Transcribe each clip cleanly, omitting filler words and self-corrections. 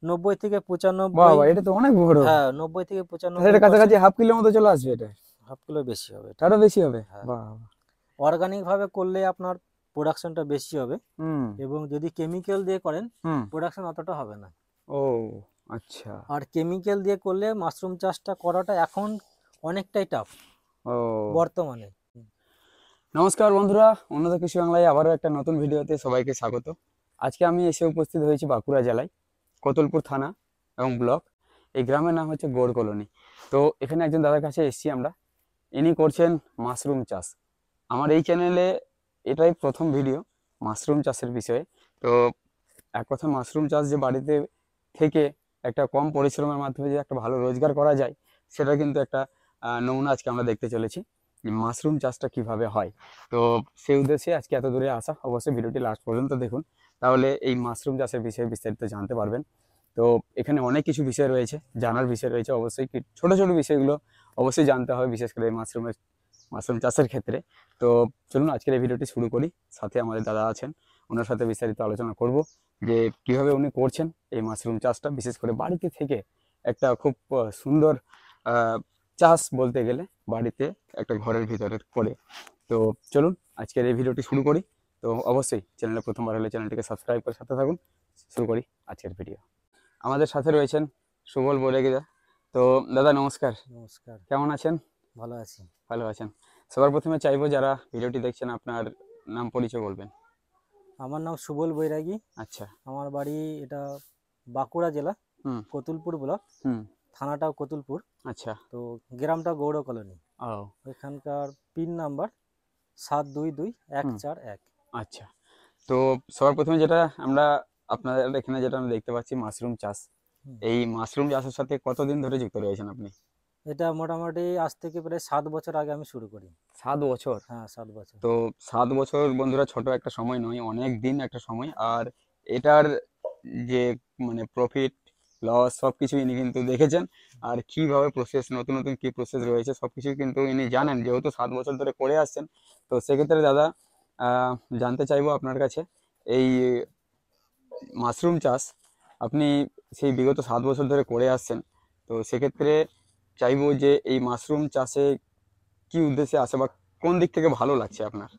90 থেকে 95। বাবা, এটা তো অনেক বড়। হ্যাঁ, 90 থেকে এটা কাছাকাছি 95%। হাফ কিলোর মতো চলে আসবে এটা। হাফ কিলো বেশি হবে এটা। তারও বেশি হবে। হ্যাঁ, বাহ। অর্গানিক ভাবে করলে আপনার প্রোডাকশনটা বেশি হবে, হুম এবং যদি কেমিক্যাল দিয়ে করেন হুম। প্রোডাকশন অতটা হবে না। ও আচ্ছা। আর কেমিক্যাল দিয়ে করলে মাশরুম চাষটা করাটা এখন অনেকটাই টাফ ও বর্তমানে। নমস্কার বন্ধুরা, উন্নত কৃষি বাংলায় আবারও একটা নতুন ভিডিওতে সবাইকে স্বাগত। আজকে আমি এসে উপস্থিত হয়েছি বাঁকুড়া জেলায় কতুলপুর থানা এবং ব্লক। এই গ্রামের নাম হচ্ছে গৌড় কলোনি। তো এখানে একজন দাদার কাছে এসেছি আমরা। ইনি করছেন মাশরুম চাষ। আমার এই চ্যানেলে এটাই প্রথম ভিডিও মাশরুম চাষের বিষয়ে। তো এক কথা, মাশরুম চাষ যে বাড়িতে থেকে একটা কম পরিশ্রমের মাধ্যমে যে একটা ভালো রোজগার করা যায়, সেটা কিন্তু একটা নমুনা আজকে আমরা দেখতে চলেছি। মাশরুম চাষটা কিভাবে হয়, তো সেই উদ্দেশ্যে আজকে এত দূরে আসা। অবশ্যই ভিডিওটি লাস্ট পর্যন্ত দেখুন, তাহলে এই মাশরুম চাষের বিষয়ে বিস্তারিত জানতে পারবেন। তো এখানে অনেক কিছু বিষয় রয়েছে, জানার বিষয় রয়েছে। অবশ্যই ছোট ছোট বিষয়গুলো অবশ্যই জানতে হবে, বিশেষ করে মাশরুম চাষের ক্ষেত্রে। তো চলুন আজকের এই ভিডিওটি শুরু করি। সাথে আমাদের দাদা আছেন, ওনার সাথে বিস্তারিত আলোচনা করব যে কিভাবে উনি করছেন এই মাশরুম চাষটা, বিশেষ করে বাড়িতে থেকে একটা খুব সুন্দর চাষ বলতে গেলে, বাড়িতে একটা ঘরের ভিতরে করে। তো চলুন আজকের এই ভিডিওটি শুরু করি। তো অবশ্যই চ্যানেলে প্রথমবার হলে চ্যানেলটিকে সাবস্ক্রাইব করে সাথে থাকুন। শুরু করি আজকের ভিডিও। আমাদের সাথে রয়েছেন সুবল বৈরাগীদা। তো দাদা নমস্কার, নমস্কার। কেমন আছেন? ভালো আছি। ভালো আছেন। সবার প্রথমে চাইবো যারা ভিডিওটি দেখছেন আপনার নাম পরিচয় বলবেন। আমার নাম সুবল বৈরাগী। আচ্ছা। আমার বাড়ি এটা বাঁকুড়া জেলা, হুম কতুলপুর ব্লক, হুম। থানাটাও কতুলপুর, আচ্ছা। তো গ্রামটা গৌড় কলোনি। ও এখানকার পিন নাম্বার 722141। হুম। আচ্ছা। তো সবার প্রথমে যেটা আমরা আপনাদের এখানে যেটা আমরা দেখতে পাচ্ছি মাশরুম চাষ, হুম। এই মাশরুম চাষের সাথে কতদিন ধরে যুক্ত রয়েছেন আপনি? এটা মোটামুটি আজ থেকে প্রায় 7 বছর আগে আমি শুরু করি। 7 বছর। হ্যাঁ, 7 বছর। তো 7 বছর বন্ধুরা ছোট একটা সময় নয়, অনেক দিন একটা সময়। আর এটার যে মানে প্রফিট লস সব কিছু ইনি কিন্তু দেখেছেন। আর কিভাবে প্রসেস, নতুন নতুন কি প্রসেস রয়েছে সব কিছু কিন্তু ইনি জানেন, যেহেতু 7 বছর ধরে করে আসছেন। তো সেক্ষেত্রে দাদা জানতে চাইবো আপনার কাছে, এই মাশরুম চাষ আপনি সেই বিগত 7 বছর ধরে করে আসছেন। তো সেক্ষেত্রে চাইবো যে এই মাশরুম চাষে কি উদ্দেশ্যে আসে বা কোন দিক থেকে ভালো লাগছে আপনার?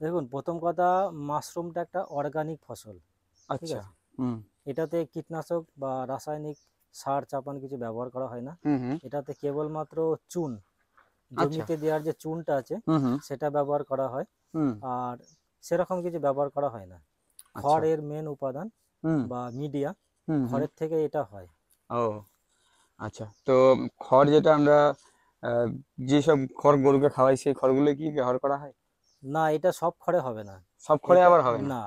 দেখুন, প্রথম কথা, মাশরুমটা একটা অর্গানিক ফসল। ঠিক আচ্ছা। আছে, হুম এটাতে কীটনাশক বা রাসায়নিক সার চাপান কিছু ব্যবহার করা হয় না। হুম হুম। এটাতে কেবলমাত্র চুন, আচ্ছা। জমিতে দেওয়ার যে চুনটা আছে হুম হুম সেটা ব্যবহার করা হয়। হুম। আর সেরকম কিছু ব্যবহার করা হয় না। আচ্ছা। খড়ের মেন উপাদান হুম বা মিডিয়া, হুম হুম। খড়ের থেকে এটা হয়। ও আচ্ছা। তো খড় যেটা আমরা আহ, যেসব খড় গরুকে খাওয়াই, সেই খড়গুলো কি ব্যবহার করা হয়? না, এটা সব খড়ে হবে না। সব খড়ে এটা আবার হবে না? না,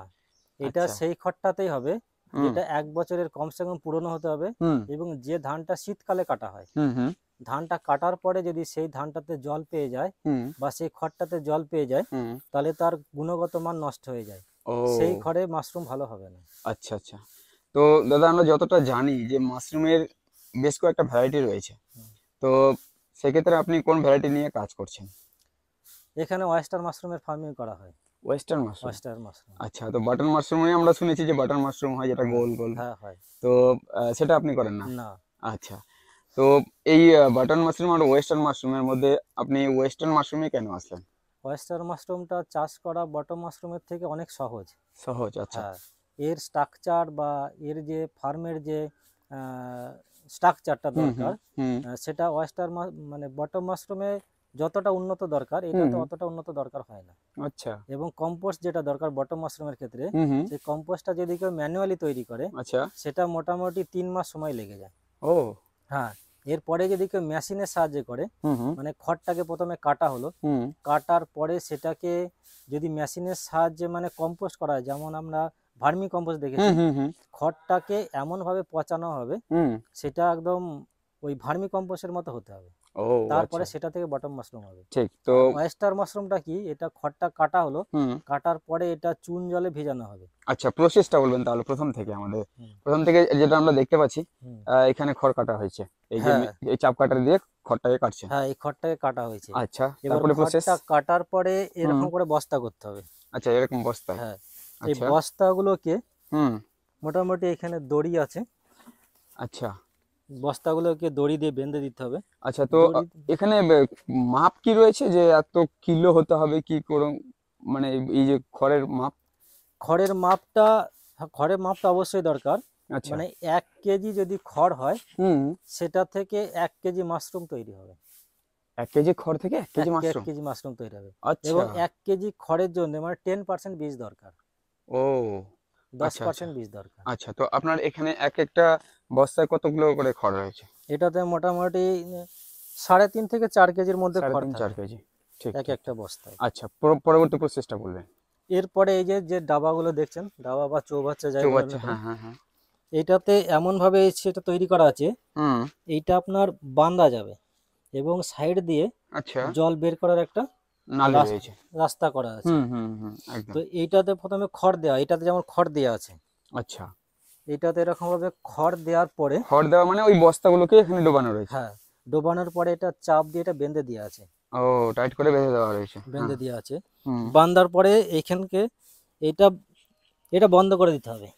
এটা আচ্ছা। সেই খড়টাতেই হবে হুম যেটা 1 বছরের কমসে কম পুরনো হতে হবে। হুম এবং যে ধানটা শীতকালে কাটা হয়, হুম হুম ধানটা কাটার পরে যদি সেই ধানটাতে জল পেয়ে যায় হুম বা সেই খড়টাতে জল পেয়ে যায়, হুম। তাহলে তার গুণগত মান নষ্ট হয়ে যায়। সেই ও খড়ে মাশরুম ভালো হবে না। আচ্ছা আচ্ছা। তো দাদা আমরা যতটা জানি যে মাশরুমের বেশ কয়েকটা ভ্যারাইটি রয়েছে। হুম। তো সেক্ষেত্রে আপনি কোন ভ্যারাইটি নিয়ে কাজ করছেন? এখানে ওয়েস্টার মাশরুমের ফার্মিং করা হয়। Western mushroom. Oyster mushroom. আচ্ছা। তো বাটন মাশরুমে আমরা শুনেছি যে বাটন মাশরুম হয়, যেটা হ্যাঁ, গোল গোল। হ্যাঁ হয়। তো সেটা আপনি করেন না? না, আচ্ছা। তো এই বাটন মাশরুম আর ওয়েস্টার্ন মাশরুমের মধ্যে আপনি ওয়েস্টার্ন মাশরুমে কেন আসলেন? ওয়েস্টার মাশরুমটা চাষ করা বটম মাশরুমের থেকে অনেক সহজ। সহজ। আচ্ছা। হ্যাঁ, এর স্ট্রাকচার বা এর যে ফার্মের যে স্ট্রাকচারটা হুম হুম দরকার, হুম সেটা মানে বটম মাশরুমে যতটা উন্নত দরকার হুম এটাতে হুম। অতটা উন্নত দরকার হয় না। আচ্ছা। এবং কম্পোস্ট যেটা দরকার বটম মাশরুমের ক্ষেত্রে, হুম হুম। সেই কম্পোস্টটা যদি কেউ ম্যানুয়ালি তৈরি করে, আচ্ছা। সেটা মোটামুটি 3 মাস সময় লেগে যায়। ও হ্যাঁ, এরপরে যদি কেউ মেশিনের সাহায্যে করে, হুম হুম মানে খড়টাকে প্রথমে কাটা হলো, হুম কাটার পরে সেটাকে যদি মেশিনের সাহায্যে মানে কম্পোস্ট করা হয়, যেমন আমরা ভার্মি কম্পোস্ট হুম দেখেছি, হুম হুম খড়টাকে এমনভাবে পচানো হবে হুম। সেটা একদম ওই ভার্মি কম্পোস্টের মতো হতে হবে। ও তারপরে আচ্ছা। সেটা থেকে বটম মাশরুম হবে। ঠিক তো। আর ওয়েস্টার মাশরুমটা কি, এটা খড়টা কাটা হলো, হুম। কাটার পরে এটা চুন জলে ভেজানো হবে। আচ্ছা, প্রসেসটা বলবেন তাহলে প্রথম থেকে আমাদের। হুম। প্রথম থেকে যেটা আমরা দেখতে পাচ্ছি, হুম। এখানে খড় কাটা হয়েছে, এই যে হ্যাঁ, এই চাপ কাটার দিয়ে খড়টাকে কাটছেন। হ্যাঁ, এই খড়টাকে কাটা হয়েছে। আচ্ছা, এবার তারপরে প্রসেস। খড়টা কাটার পরে হুম। এরকম করে বস্তা করতে হবে। আচ্ছা, এরকম বস্তায়। হ্যাঁ, এই আচ্ছা। বস্তাগুলোকে হুম মোটামুটি এখানে দড়ি আছে, আচ্ছা বস্তাগুলোকে দড়ি দিয়ে বেঁধে দিতে হবে। আচ্ছা, তো দড়ি এখানে মাপ কি রয়েছে যে এত কিলো হতে হবে কি করে, মানে এই যে খড়ের মাপ? খড়ের মাপটা, হ্যাঁ, খড়ের মাপটা অবশ্যই দরকার। আচ্ছা। মানে 1 কেজি যদি খড় হয়, হুম। সেটা থেকে 1 কেজি মাশরুম তৈরি হবে। 1 কেজি খড় থেকে 1 কেজি এক মাশরুম? কেজি মাশরুম তৈরি হবে। আচ্ছা। এবং 1 কেজি খড়ের জন্য মানে 10% বীজ দরকার, ও দশ আচ্ছা আচ্ছা। পার্সেন্ট বীজ দরকার। আচ্ছা, তো আপনার এখানে এক একটা বস্তায় কতগুলো করে খড় রয়েছে? এটাতে মোটামুটি 3.5 থেকে 4 কেজির মধ্যে সাড়ে খড় তিন চার থাকে কেজি ঠিক এক ঠিক একটা ঠিক। বস্তায়। আচ্ছা, পরবর্তী প্রসেসটা বলবেন। এরপরে এই যে যে ডাবাগুলো দেখছেন, ডাবা বা চৌবাচ্চা যাই বলেন চৌবাচ্চা, না কেন, হ্যাঁ হ্যাঁ হ্যাঁ। এইটাতে এমনভাবে সেটা তৈরি করা আছে, হুম। এইটা আপনার বাঁধা যাবে এবং সাইড দিয়ে আচ্ছা। জল বের করার একটা নালি রাস- রয়েছে। রাস্তা করা আছে। হুম হুম হুম, একদম। তো এইটাতে প্রথমে খড় দেওয়া, এটাতে যেমন খড় দেওয়া আছে, আচ্ছা, এইটাতে এরকম ভাবে খড় দেওয়ার পরে, খড় দেওয়া মানে ওই বস্তাগুলোকে এখানে ডোবানো রয়েছে? হ্যাঁ, ডোবানোর পরে এটা চাপ দিয়ে এটা বেঁধে দেওয়া আছে, ও, টাইট করে বেঁধে দেওয়া রয়েছে, হ্যাঁ। বেঁধে দেওয়া আছে। হুম। বাঁধার পরে এইখানকে এটা এটা বন্ধ করে দিতে হবে।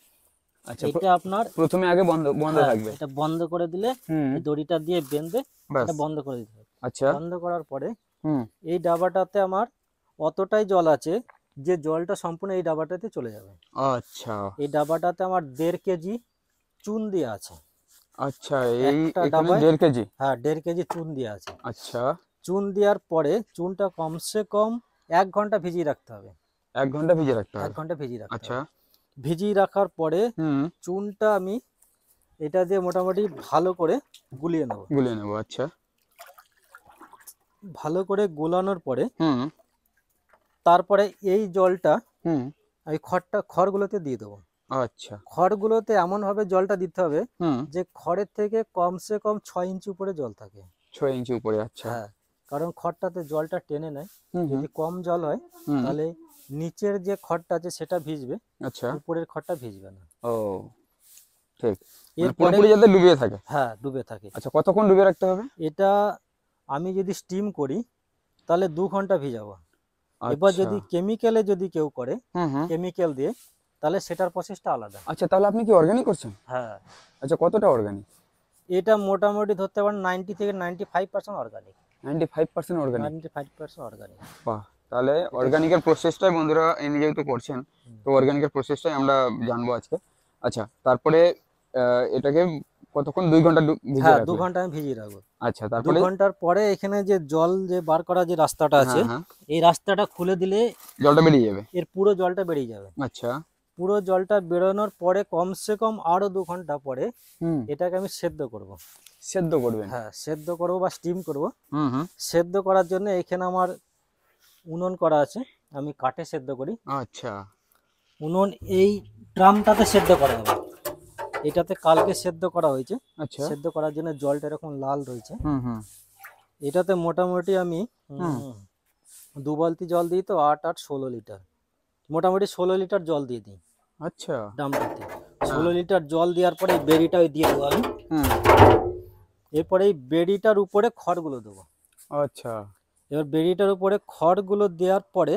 আচ্ছা, এটা আপনার, প্রথমে আগে বন্ধ বন্ধ হ্যাঁ, থাকবে? এটা বন্ধ করে দিলে হুম। এই দড়িটা দিয়ে বেঁধে ব্যাস। এটা বন্ধ করে দিতে হবে। আচ্ছা। বন্ধ করার পরে হুম। এই ডাবাটাতে আমার অতটাই জল আছে যে জলটা সম্পূর্ণ এই ডাবাটাতে চলে যাবে। আচ্ছা এই ডাবাটাতে আমার 1.5 কেজি চুন দেওয়া আছে। আচ্ছা, এই একটা এখানে ডাবায়, 1.5 কেজি? হ্যাঁ, 1.5 কেজি চুন দেওয়া আছে। আচ্ছা। চুন দেওয়ার পরে চুনটা কমসে কম 1 ঘন্টা ভিজিয়ে রাখতে হবে। 1 ঘন্টা ভিজে রাখতে এক হবে? ঘন্টা ভিজিয়ে রাখতে আচ্ছা। হবে। ভিজিয়ে রাখার পরে হুম। চুনটা আমি এটা দিয়ে মোটামুটি ভালো করে গুলিয়ে নেব। গুলিয়ে নেবো, আচ্ছা। ভালো করে গোলানোর পরে হুম তারপরে এই জলটা হুম। আমি খড়গুলোতে দিয়ে দেবো। আচ্ছা। খড়গুলোতে এমনভাবে জলটা দিতে হবে হুম। যে খড়ের থেকে কমসে কম 6 ইঞ্চি উপরে জল থাকে। 6 ইঞ্চি উপরে, আচ্ছা। হ্যাঁ, কারণ খড়টাতে জলটা টেনে নেয়। হুম হুম যদি কম জল হয় হুম। তাহলে নিচের যে খড়টা আছে সেটা ভিজবে, আচ্ছা। উপরের খড়টা ভিজবে না। ও, ঠিক, মানে এরপরে, পুরোপুরি যাতে ডুবিয়ে থাকে। হ্যাঁ, ডুবে থাকে। আচ্ছা, কতক্ষণ ডুবিয়ে রাখতে হবে? এটা আমি যদি স্টিম করি তাহলে 2 ঘন্টা ভিজাবো। এবার আচ্ছা। যদি কেমিক্যালে যদি কেউ করে, হুম হুম। কেমিক্যাল দিয়ে, তাহলে সেটার প্রসেসটা আলাদা। আচ্ছা, তাহলে আপনি কি অর্গানিক করছেন? হ্যাঁ, আচ্ছা, কতটা অর্গানিক? এটা মোটামুটি ধরতে পারেন 90 থেকে 95% অর্গানিক। 95% অর্গানিক? 95% অর্গানিক। বাহ, তাহলে এটা, অর্গানিকের প্রসেসটাই বন্ধুরা ইনি যেহেতু করছেন, তো অর্গানিকের প্রসেসটাই আমরা জানবো আজকে। আচ্ছা, তারপরে এটাকে কতক্ষণ, 2 ঘন্টা ভিজিয়ে হ্যাঁ, দু রাখলেন? ঘন্টা আমি ভিজিয়ে রাখবো। আচ্ছা, দু তারপরে? ঘন্টার পরে এখানে যে জল যে বার করা যে রাস্তাটা আছে, হ্যাঁ হ্যাঁ। এই রাস্তাটা খুলে দিলে জলটা বেরিয়ে যাবে? এর পুরো জলটা বেরিয়ে যাবে। আচ্ছা। পুরো জলটা বেরোনোর পরে কমসে কম আরো 2 ঘন্টা পরে হুম। এটাকে আমি সেদ্ধ করব। সেদ্ধ করবেন? হ্যাঁ, সেদ্ধ করব বা স্টিম করব। হুম হুম। সেদ্ধ করার জন্য এখানে আমার উনুন করা আছে, আমি কাঠে সেদ্ধ করি। আচ্ছা। উনুন এই ড্রামটাতে সেদ্ধ করা হবে। এটাতে কালকে সেদ্ধ করা হয়েছে। আচ্ছা। সেদ্ধ করার জন্য জলটা এরকম লাল রয়েছে। হুম হুম এটাতে মোটামুটি আমি হুম। 2 বালতি জল দিই, তো 8 8 16 লিটার, মোটামুটি 16 লিটার জল দিয়ে দিই আচ্ছা। ড্রামটাতে। হ্যাঁ। 16 লিটার জল দেওয়ার পরে এই বেড়িটা ওই দিয়ে দেবো আমি। হুম। এরপরে এই বেড়িটার উপরে খড়গুলো দেবো। আচ্ছা। এবার বেড়িটার উপরে খড়গুলো দেওয়ার পরে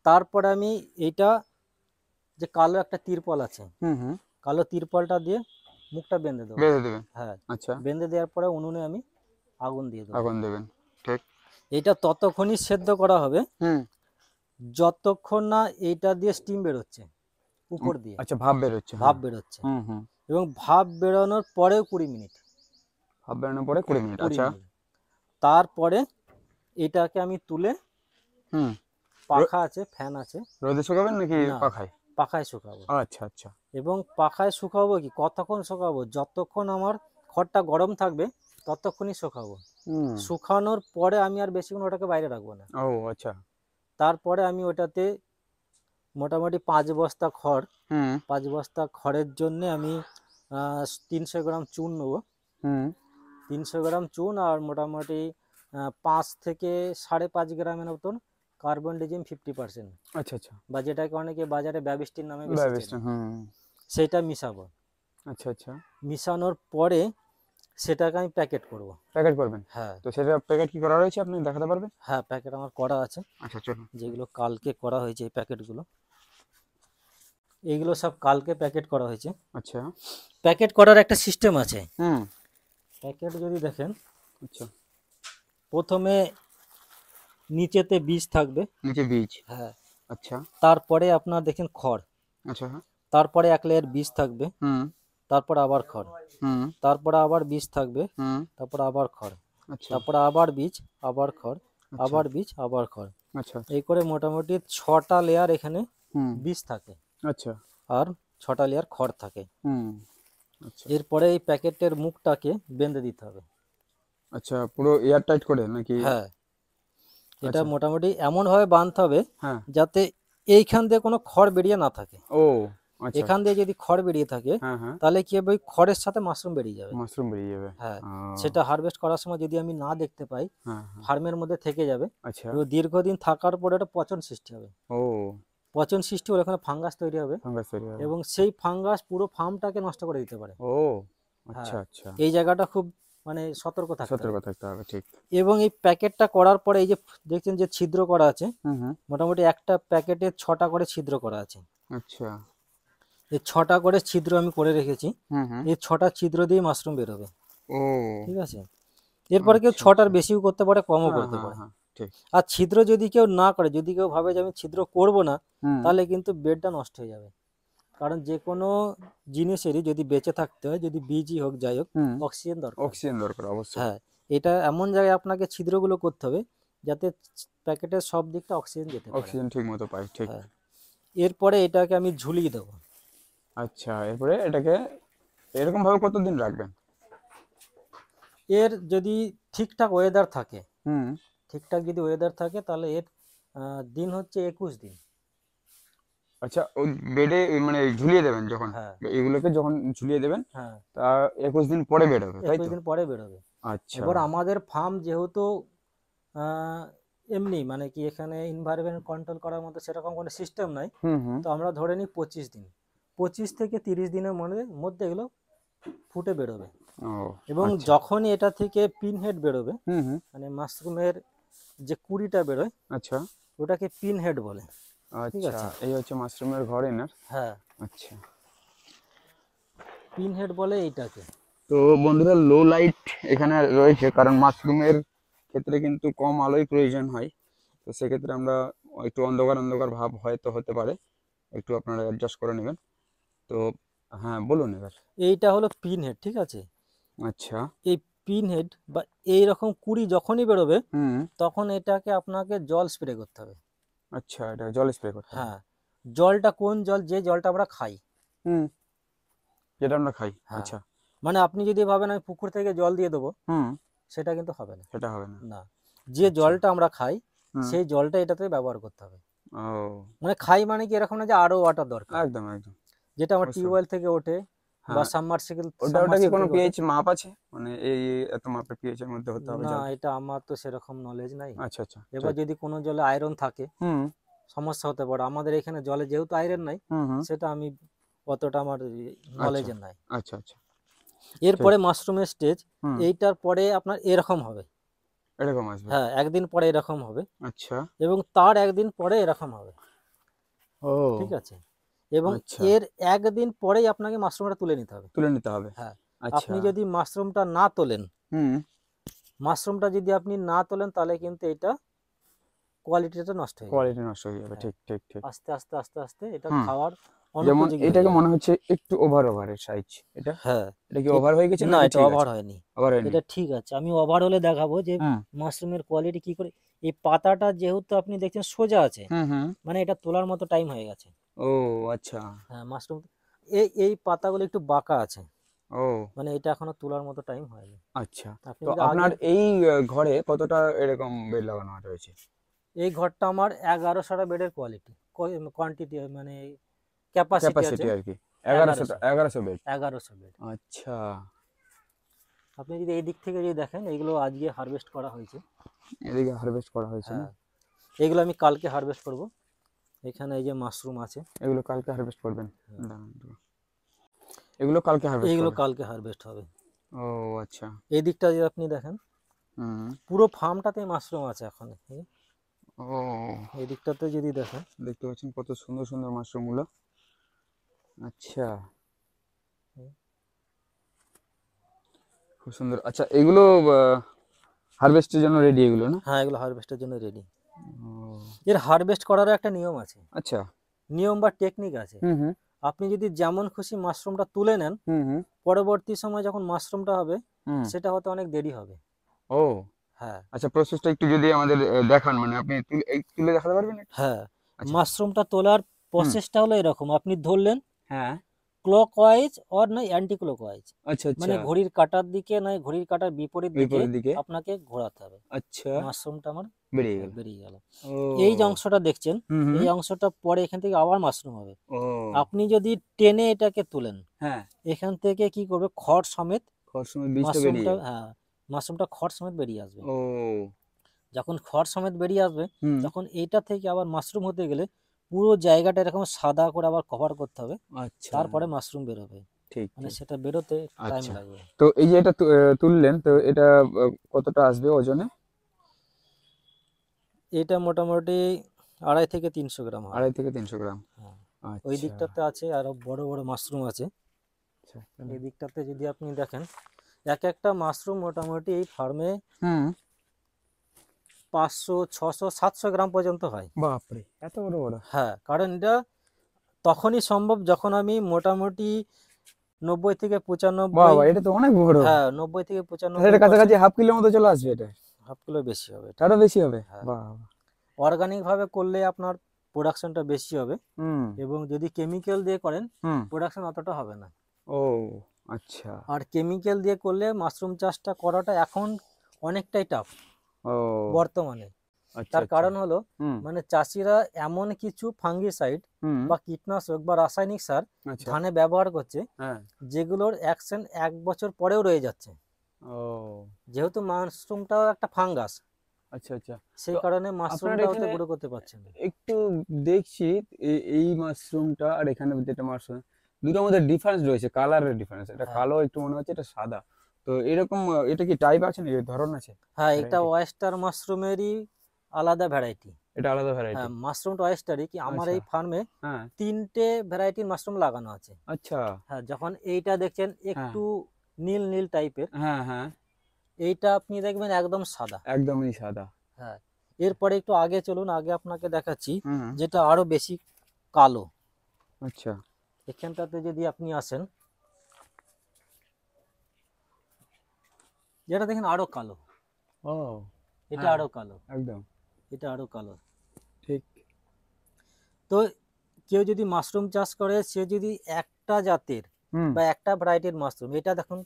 তারপরে আমি এইটা যে কালো একটা তিরপল আছে, হুম হুম। কালো তিরপলটা দিয়ে মুখটা বেঁধে দেবো। বেঁধে দেবেন? হ্যাঁ, আচ্ছা। বেঁধে দেওয়ার পরে উনুনে আমি আগুন দিয়ে দেবো। আগুন দেবেন, ঠিক। এটা ততক্ষণই সেদ্ধ করা হবে হুম। যতক্ষণ না এইটা দিয়ে স্টিম বেরোচ্ছে উপর দিয়ে, আচ্ছা, ভাপ বেরোচ্ছে, ভাপ হ্যাঁ। বেরোচ্ছে। হুম হুম। এবং ভাপ বেরোনোর পরেও 20 মিনিট, ভাপ বেরোনোর পরে 20 মিনিট, 20 আচ্ছা। মিনিট তারপরে এটাকে আমি তুলে, হুম। পাখা আছে, ফ্যান আছে, রোদে শুকাবেন নাকি না, পাখায়? পাখায় শুকাবো। আচ্ছা আচ্ছা। এবং পাখায় শুকাবো কি, কতক্ষণ শুকাবো, যতক্ষণ আমার খড়টা গরম থাকবে ততক্ষণই শুকাবো। হুম। শুকানোর পরে আমি আর বেশিক্ষণ ওটাকে বাইরে রাখবো না। ও আচ্ছা। তারপরে আমি ওটাতে মোটামুটি 5 বস্তা খড়, হুম 5 বস্তা খড়ের জন্যে আমি 300 গ্রাম চুন নেবো। হুম। 300 গ্রাম চুন আর মোটামুটি 5 থেকে 5.5 গ্রামের মতন কার্বন ডিজিম 50%, আচ্ছা আচ্ছা। বা যেটাকে অনেকে বাজারে ব্যবিষ্টির নামে বেশি ব্যবস্থা, চেনে, হুম। সেটা মিশাবো। আচ্ছা আচ্ছা। মিশানোর পরে সেটাকে আমি প্যাকেট করব। প্যাকেট করবেন? হ্যাঁ, তো সেটা প্যাকেট কি করা রয়েছে আপনি দেখাতে পারবেন? হ্যাঁ, প্যাকেট আমার করা আছে, আচ্ছা, চলুন। যেগুলো কালকে করা হয়েছে এই প্যাকেটগুলো। এইগুলো সব কালকে প্যাকেট করা হয়েছে। আচ্ছা। প্যাকেট করার একটা সিস্টেম আছে। হুম। প্যাকেট যদি দেখেন, আচ্ছা। প্রথমে নিচেতে বীজ থাকবে। নিচে বীজ। হ্যাঁ। আচ্ছা। তারপরে আপনার দেখেন খড়, আচ্ছা। হ্যাঁ। তারপরে এক লেয়ার বীজ থাকবে, হুম। তারপরে আবার খড়, হুম। তারপরে আবার বীজ থাকবে, হুম। তারপরে আবার খড়, আচ্ছা। তারপরে আবার বীজ, আবার খড়, আচ্ছা। আবার বীজ, আবার খড়। আচ্ছা। এই করে মোটামুটি 6টা লেয়ার এখানে হুম। বীজ থাকে আচ্ছা। আর 6টা লেয়ার খড় থাকে। হুম। আচ্ছা। এরপরে এই প্যাকেটের মুখটাকে বেঁধে দিতে হবে। আচ্ছা, পুরো এয়ার টাইট করে নাকি? হ্যাঁ, এটা আচ্ছা। মোটামুটি এমনভাবে বাঁধতে হবে হ্যাঁ। যাতে এইখান দিয়ে কোনো খড় বেরিয়ে না থাকে। ও আচ্ছা। এখান দিয়ে যদি খড় বেরিয়ে থাকে হ্যাঁ হ্যাঁ, তাহলে কি হবে, ওই খড়ের সাথে মাশরুম বেরিয়ে যাবে। মাশরুম বেরিয়ে যাবে। হ্যাঁ, ও, সেটা হারভেস্ট করার সময় যদি আমি না দেখতে পাই, হ্যাঁ হ্যাঁ। ফার্মের মধ্যে থেকে যাবে আচ্ছা। এবং দীর্ঘদিন থাকার পরে এটা পচন সৃষ্টি হবে। ও, পচন সৃষ্টি হলে ওখানে ফাঙ্গাস তৈরি হবে ফাঙ্গাস তৈরি হবে। এবং সেই ফাঙ্গাস পুরো ফার্মটাকে নষ্ট করে দিতে পারে। ও আচ্ছা হ্যাঁ, আচ্ছা, এই জায়গাটা খুব মানে সতর্ক থাকতে সতর্ক হবে। থাকতে হবে, ঠিক। এবং এই প্যাকেটটা করার পরে এই যে দেখছেন যে ছিদ্র করা আছে, হুম হুম। মোটামুটি একটা প্যাকেটে 6টা করে ছিদ্র করা আছে। আচ্ছা। এই 6টা করে ছিদ্র আমি করে রেখেছি। হুম হুম। এই 6টা ছিদ্র দিয়ে মাশরুম বেরোবে। ও ঠিক আছে, এরপরে কেউ আচ্ছা 6টার আচ্ছা। বেশিও করতে পারে, কমও হ্যাঁ করতে হ্যাঁ পারে। হ্যাঁ, ঠিক। আর ছিদ্র যদি কেউ না করে, যদি কেউ ভাবে যে আমি ছিদ্র করব না, হুম তাহলে কিন্তু বেডটা নষ্ট হয়ে যাবে। কারণ যে কোনো জিনিসেরই যদি বেঁচে থাকতে হয়, যদি বীজই হোক যাই হোক, হুম। অক্সিজেন দরকার। অক্সিজেন দরকার অবশ্যই। হ্যাঁ, এটা এমন জায়গায় আপনাকে ছিদ্রগুলো করতে হবে যাতে প্যাকেটের সব দিকটা অক্সিজেন যেতে পারে। অক্সিজেন ঠিক মতো পাই, ঠিক। হ্যাঁ, এরপরে এটাকে আমি ঝুলিয়ে দেবো। আচ্ছা, এরপরে এটাকে এরকম ভাবে কতদিন রাখবেন? এর যদি ঠিকঠাক ওয়েদার থাকে, হুম। ঠিকঠাক যদি ওয়েদার থাকে তাহলে এর দিন হচ্ছে 21 দিন। আচ্ছা, ওই বেডে মানে ঝুলিয়ে দেবেন যখন, হ্যাঁ এগুলোকে যখন ঝুলিয়ে দেবেন, হ্যাঁ, তা 21 দিন পরে বেরোবে, তাই 21 তো? দিন পরে বেরোবে। আচ্ছা। এবার আমাদের ফার্ম যেহেতু আহ, এমনি মানে কি এখানে এনভায়রনমেন্ট কন্ট্রোল করার মতো সেরকম কোনো সিস্টেম নাই। হুম হুম। তো আমরা ধরে নিই 25 দিন, 25 থেকে 30 দিনের মধ্যে এগুলো ফুটে বেরোবে। ও এবং আচ্ছা। যখনই এটা থেকে পিন হেড বেরোবে, হুম হুম। মানে মাশরুমের যে কুড়িটা বেরোয়, আচ্ছা ওটাকে পিন হেড বলে। ঠিক আচ্ছা, আছে, এই হচ্ছে মাশরুমের ঘর এনার। হ্যাঁ, আচ্ছা। পিন হেড বলে এইটাকে। তো বন্ধুরা, লো লাইট এখানে রয়েছে কারণ মাশরুমের ক্ষেত্রে কিন্তু কম আলোই প্রয়োজন হয়। তো সেক্ষেত্রে আমরা একটু অন্ধকার অন্ধকার ভাব হয়তো হতে পারে, একটু আপনারা অ্যাডজাস্ট করে নেবেন। তো হ্যাঁ, বলুন এবার। এইটা হলো পিন হেড, ঠিক আছে। আচ্ছা। এই পিন হেড বা এই রকম কুড়ি যখনই বেরোবে, হুম। তখন এটাকে আপনাকে জল স্প্রে করতে হবে। আচ্ছা, এটা জল স্প্রে করতে হবে। হ্যাঁ, জলটা কোন জল, যে জলটা আমরা খাই। হুম, যেটা আমরা খাই। হ্যাঁ, আচ্ছা। মানে আপনি যদি ভাবেন আমি পুকুর থেকে জল দিয়ে দেবো, হুম। সেটা কিন্তু হবে না। সেটা হবে না। না, যে আচ্ছা। জলটা আমরা খাই হুম। সেই জলটা এটাতে ব্যবহার করতে হবে। ও, মানে খাই মানে কি এরকম না যে আরও ওয়াটার দরকার, একদম একদম। যেটা আমার অবশ্যই। টিউবওয়েল থেকে ওঠে বা হ্যাঁ, সাবমার্সিবল ওটা কি কোনো থেকে ওঠে। পিএইচ মাপ আছে, মানে এই এত মাপের পিএইচ এর মধ্যে হতে হবে না, জলটা? এটা আমার তো সেরকম নলেজ নাই। আচ্ছা আচ্ছা, এবার ঠিক। যদি কোনো জলে আয়রন থাকে, হুম সমস্যা হতে পারে। আমাদের এখানে জলে যেহেতু আয়রন নাই, হুম হুম। সেটা আমি অতটা আমার আচ্ছা নলেজের নাই। আচ্ছা আচ্ছা, ঠিক। এরপরে মাশরুমের স্টেজ, হুম। এইটার পরে আপনার এরকম হবে। এরকম আসবে? হ্যাঁ, একদিন পরে এরকম হবে আচ্ছা। এবং তার একদিন পরে এরকম হবে। ঠিক ও আছে, এবং আচ্ছা, এর একদিন পরেই আপনাকে মাশরুমটা তুলে নিতে হবে। তুলে নিতে হবে। হ্যাঁ, আচ্ছা। আপনি যদি মাশরুমটা না তোলেন, হুম। মাশরুমটা যদি আপনি না তোলেন তাহলে কিন্তু এটা কোয়ালিটিটা নষ্ট হয়ে যাবে। কোয়ালিটি নষ্ট হয়ে যাবে, হ্যাঁ, ঠিক ঠিক ঠিক। আস্তে আস্তে আস্তে আস্তে এটা হুম। খাওয়ার যেমন অনুপযোগী হয়ে এটাকে যাবে। মনে হচ্ছে একটু ওভারের সাইজ এটা। হ্যাঁ, এটা কি ওভার হয়ে গেছে না, নাকি এটা ঠিক ওভার আছে? হয়নি। ওভার হয়নি? এটা ঠিক আছে, আমি ওভার হলে দেখাবো যে হুম মাশরুমের কোয়ালিটি কি করে। এই পাতাটা যেহেতু আপনি দেখছেন সোজা আছে, হুম হুম। মানে এটা তোলার মতো টাইম হয়ে গেছে। ও আচ্ছা। হ্যাঁ, মাশরুম এই এই পাতাগুলো একটু বাঁকা আছে, ও মানে এটা এখনো তোলার মতো টাইম হয়নি। আচ্ছা। আপনি তো যদি আগে, আপনার এই ঘরে কতটা এরকম বেড লাগানো রয়েছে? এই ঘরটা আমার 1100টা বেডের কোয়ান্টিটি মানে ক্যাপাসিটি আছে ক্যাপাসিটি আর কি 1100টা, 1100, 1100 বেড? 1100 বেড। আচ্ছা। আপনি যদি এই দিক থেকে যদি দেখেন, এগুলো আজকে হারভেস্ট করা হয়েছে। এদিকে হারভেস্ট করা হয়েছে না? হ্যাঁ, এগুলো আমি কালকে হারভেস্ট করব। এখানে এই যে মাশরুম আছে, এগুলো কালকে হারভেস্ট করবেন? হ্যাঁ, দাঁড়ান একটু। এগুলো কালকে হারভেস্ট এইগুলো করবেন? কালকে হারভেস্ট হবে। ও আচ্ছা। এই দিকটা যদি আপনি দেখেন, হুম। পুরো ফার্মটাতে মাশরুম আছে এখন। ও, এই দিকটাতে যদি দেখেন, দেখতে পাচ্ছেন কত সুন্দর সুন্দর মাশরুম গুলো। আচ্ছা, হুম। খুব সুন্দর। আচ্ছা, এগুলো হারভেস্টের জন্য রেডি এগুলো না? হ্যাঁ, এগুলো হারভেস্টের জন্য রেডি। ও এর হারভেস্ট করারও একটা নিয়ম আছে, আচ্ছা। নিয়ম বা টেকনিক আছে। হুম হুম আপনি যদি যেমন খুশি মাশরুমটা তুলে নেন, হুম হুম পরবর্তী সময় যখন মাশরুমটা হবে হুম। সেটা হতে অনেক দেরি হবে। ও হ্যাঁ, আচ্ছা, প্রসেসটা একটু যদি আমাদের দেখান, মানে আপনি তুলে দেখাতে পারবেন একটু? হ্যাঁ, আচ্ছা। মাশরুমটা তোলার হুম। প্রসেসটা হলো এরকম, আপনি ধরলেন হ্যাঁ। ক্লকওয়াইজ অর নয় অ্যান্টি ক্লকওয়াইজ, আচ্ছা মানে আচ্ছা। ঘড়ির কাঁটার দিকে নয় ঘড়ির কাঁটার বিপরীত দিকে বিপরীত দিকে। আপনাকে ঘোরাতে হবে। আচ্ছা, মাশরুমটা আমার বেরিয়ে গেল। বেরিয়ে গেল। এই যে ও অংশটা দেখছেন, হুম হুম। এই অংশটা পরে এখান থেকে আবার মাশরুম হবে। ও আপনি যদি টেনে এটাকে তুলেন, হ্যাঁ, এখান থেকে কি করবে, খড় সমেত খাওয়ার সময় বীজটা বেরিয়ে মাশরুমটা, যাবে। হ্যাঁ, মাশরুমটা খড় সমেত বেরিয়ে আসবে। ও যখন খড় সমেত বেরিয়ে আসবে, হুম। তখন এইটা থেকে আবার মাশরুম হতে গেলে পুরো জায়গাটা এরকম সাদা করে আবার কভার করতে হবে, আচ্ছা, তারপরে মাশরুম বেরোবে। ঠিক মানে ঠিক। সেটা বেরোতে টাইম আচ্ছা, লাগবে। তো এই যে এটা তুললেন, তো এটা কতটা আসবে ওজনে? এটা মোটামুটি 250 থেকে 300 গ্রাম হবে। 250 থেকে 300 গ্রাম। হ্যাঁ, ওই আচ্ছা দিকটাতে আছে আরো বড় বড় মাশরুম আছে। আচ্ছা, তাহলে এই দিকটাতে যদি আপনি দেখেন, এক একটা মাশরুম মোটামুটি এই ফার্মে হুম। 500, 600, 700 গ্রাম পর্যন্ত হয়। বাপরে, এত বড় বড়! হ্যাঁ, কারণ এটা তখনই সম্ভব যখন আমি মোটামুটি 90 থেকে 95, বাবা, এটা তো অনেক বড়। হ্যাঁ, 90 থেকে তাহলে এটা কাছাকাছি 95%, হাফ কিলোর মতো চলে আসবে এটা? হাফ কিলো বেশি হবে এটা। আরো বেশি হবে? হ্যাঁ, বাবা। অর্গানিক ভাবে করলে আপনার প্রোডাকশনটা বেশি হবে, হুম এবং যদি কেমিক্যাল দিয়ে করেন হুম। প্রোডাকশন অতটা হবে না। ও আচ্ছা। আর কেমিক্যাল দিয়ে করলে মাশরুম চাষটা করাটা এখন অনেকটাই টাফ ও বর্তমানে। আচ্ছা তার আচ্ছা। কারণ হলো, হুম মানে চাষিরা এমন কিছু ফাঙ্গিসাইড হুম। বা কীটনাশক বা রাসায়নিক সার আচ্ছা। ধানে ব্যবহার করছে, হ্যাঁ। যেগুলোর অ্যাকশন 1 বছর পরেও রয়ে যাচ্ছে। ও যেহেতু মাশরুমটাও একটা ফাঙ্গাস, আচ্ছা আচ্ছা। তো সেই কারণে আপনার মাশরুমটা ওতে এখানে গ্রো করতে পারছে না। একটু দেখছি, এই মাশরুমটা আর এখানে যেটা মাশরুম, দুটোর মধ্যে ডিফারেন্স রয়েছে, কালারের ডিফারেন্স। এটা হ্যাঁ, কালো একটু মনে হচ্ছে, এটা সাদা। তো এরকম এটা কি টাইপ আছে নাকি, ধরন আছে, হ্যাঁ, এটা ভ্যারাইটি? ওয়েস্টার মাশরুমেরই আলাদা ভ্যারাইটি। এটা আলাদা হ্যাঁ, ভ্যারাইটি? মাশরুমটা ওয়েস্টারই, কি আমার আচ্ছা। এই ফার্মে হ্যাঁ। 3টে ভ্যারাইটির মাশরুম লাগানো আছে। আচ্ছা। হ্যাঁ, যখন এইটা দেখছেন হ্যাঁ একটু নীল নীল টাইপের, হ্যাঁ হ্যাঁ। এইটা আপনি দেখবেন একদম সাদা। একদমই সাদা। হ্যাঁ, এরপরে একটু আগে চলুন, আগে আপনাকে দেখাচ্ছি হুম। যেটা আরো বেশি কালো। আচ্ছা। এখানটাতে যদি আপনি আসেন, যেটা দেখেন আরো কালো, ও এটা হ্যাঁ, আরো কালো, একদম এটা আরো কালো। ঠিক। তো কেউ যদি মাশরুম চাষ করে, সে যদি একটা জাতের হুম। বা একটা ভ্যারাইটির মাশরুম, এটা দেখুন,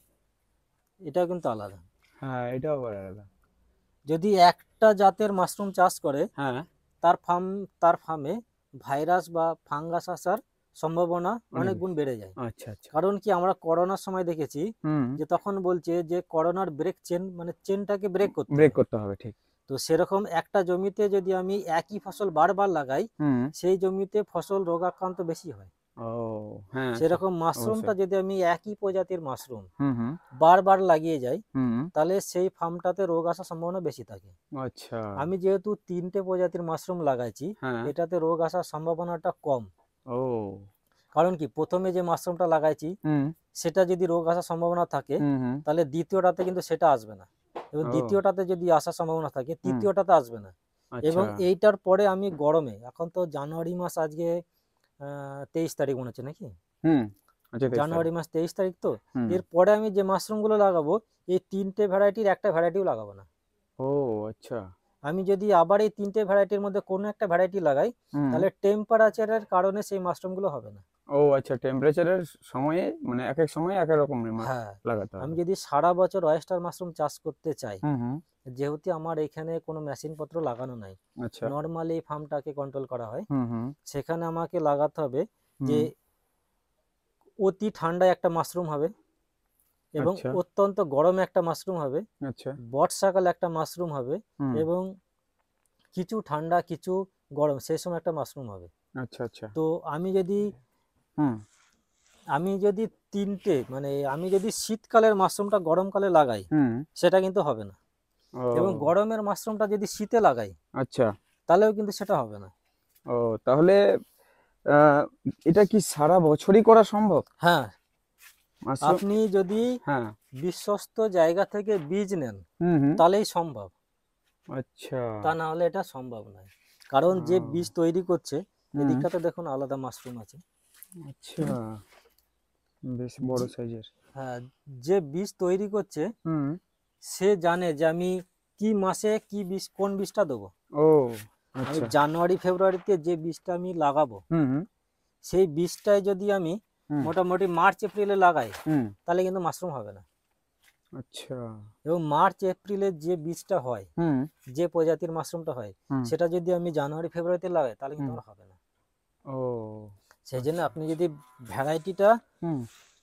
এটাও কিন্তু আলাদা। হ্যাঁ, এটাও আবার আলাদা। যদি একটা জাতের মাশরুম চাষ করে, হ্যাঁ, তার ফার্মে ভাইরাস বা ফাঙ্গাস আসার সম্ভাবনা অনেক অনেক গুণ বেশি। বেড়ে যায়। আচ্ছা আচ্ছা। কারণ কি, আমরা করোনার সময় দেখেছি হুম। যে তখন বলছে যে করোনার ব্রেক চেন, মানে চেনটাকে ব্রেক করতে ব্রেক হবে। করতে হবে, ঠিক। তো সেরকম একটা জমিতে যদি আমি একই ফসল বারবার লাগাই, হুম। সেই জমিতে ফসল রোগাক্রান্ত বেশি হয়। ও হ্যাঁ, সেরকম মাশরুমটা অবশ্যই। যদি আমি একই প্রজাতির মাশরুম হুম হুম বারবার লাগিয়ে যাই, হুম। তাহলে সেই ফার্মটাতে রোগ আসার সম্ভাবনা বেশি থাকে। আচ্ছা। আমি যেহেতু 3টে প্রজাতির মাশরুম লাগাইছি, হ্যাঁ। এটাতে রোগ আসার সম্ভাবনাটা কম। ও কারণ কি, প্রথমে যে মাশরুমটা লাগাইছি হুম সেটা যদি রোগ আসার সম্ভাবনা থাকে, হুম হুম। তাহলে দ্বিতীয়টাতে কিন্তু সেটা আসবে না, এবং ও দ্বিতীয়টাতে যদি আসার সম্ভাবনা থাকে, হুম। তৃতীয়টাতে আসবে না। আচ্ছা। এবং এইটার পরে আমি গরমে, এখন তো জানুয়ারি মাস, আজকে 23 তারিখ মনে হচ্ছে নাকি, হুম। আচ্ছা, 23 তারিখ। জানুয়ারি মাস 23 তারিখ তো। হুম। এরপরে আমি যে মাশরুমগুলো লাগাবো, এই 3টে ভ্যারাইটির একটা ভ্যারাইটিও লাগাবো না। ও আচ্ছা। আমি যদি আবার এই 3টে ভ্যারাইটির মধ্যে কোনো একটা ভ্যারাইটি লাগাই, হুম। তাহলে টেম্পারেচারের কারণে সেই মাশরুমগুলো হবে না। ও আচ্ছা, টেম্পারেচারের সময়ে মানে এক এক সময় এক এক রকম হ্যাঁ, লাগাতে আমি হবে। যদি সারা বছর ওয়েস্টার মাশরুম চাষ করতে চাই, হুম হুম। যেহেতু আমার এখানে কোনো মেশিনপত্র লাগানো নাই, আচ্ছা। নর্মালি এই ফার্মটাকে কন্ট্রোল করা হয়, হুম হুম সেখানে আমাকে লাগাতে হবে যে হুম। অতি ঠান্ডায় একটা মাশরুম হবে, এবং আচ্ছা অত্যন্ত গরমে একটা মাশরুম হবে, আচ্ছা। বর্ষাকালে একটা মাশরুম হবে, হুম। এবং কিছু ঠান্ডা কিছু গরম সেই সময় একটা মাশরুম হবে। আচ্ছা আচ্ছা। তো আমি যদি হুম। আমি যদি 3টে, মানে আমি যদি শীতকালের মাশরুমটা গরমকালে লাগাই, হুম। সেটা কিন্তু হবে না। এবং ও গরমের মাশরুমটা যদি শীতে লাগাই, আচ্ছা। তাহলেও কিন্তু সেটা হবে না। ও তাহলে আহ, এটা কি সারা বছরই করা সম্ভব হ্যাঁ, মাশরুম? আপনি যদি হ্যাঁ। বিশ্বস্ত জায়গা থেকে বীজ নেন হুম হুম। তাহলেই সম্ভব, আচ্ছা। তা না হলে এটা সম্ভব নয়। কারণ যে ও, বীজ তৈরি করছে, হুম। এদিকটাতে দেখুন আলাদা মাশরুম আছে। আচ্ছা, বেশ বড় যে- সাইজের। হ্যাঁ, যে বীজ তৈরি করছে হুম। সে জানে যে আমি কি মাসে কি বীজ, কোন বীজটা দেবো। ও, আমি আচ্ছা। জানুয়ারি ফেব্রুয়ারিতে যে বীজটা আমি লাগাবো, হুম হুম। সেই বীজটাই যদি আমি হুম মোটামুটি মার্চ এপ্রিলে লাগাই, হুম। তাহলে কিন্তু মাশরুম হবে না। আচ্ছা। এবং মার্চ এপ্রিলে যে বীজটা হয়, হুম যে প্রজাতির মাশরুমটা হয়, হুম সেটা যদি আমি জানুয়ারি ফেব্রুয়ারিতে লাগাই তাহলে কিন্তু হুম। আমার হবে না। ও, সেই জন্য আচ্ছা। আপনি যদি ভ্যারাইটিটা হুম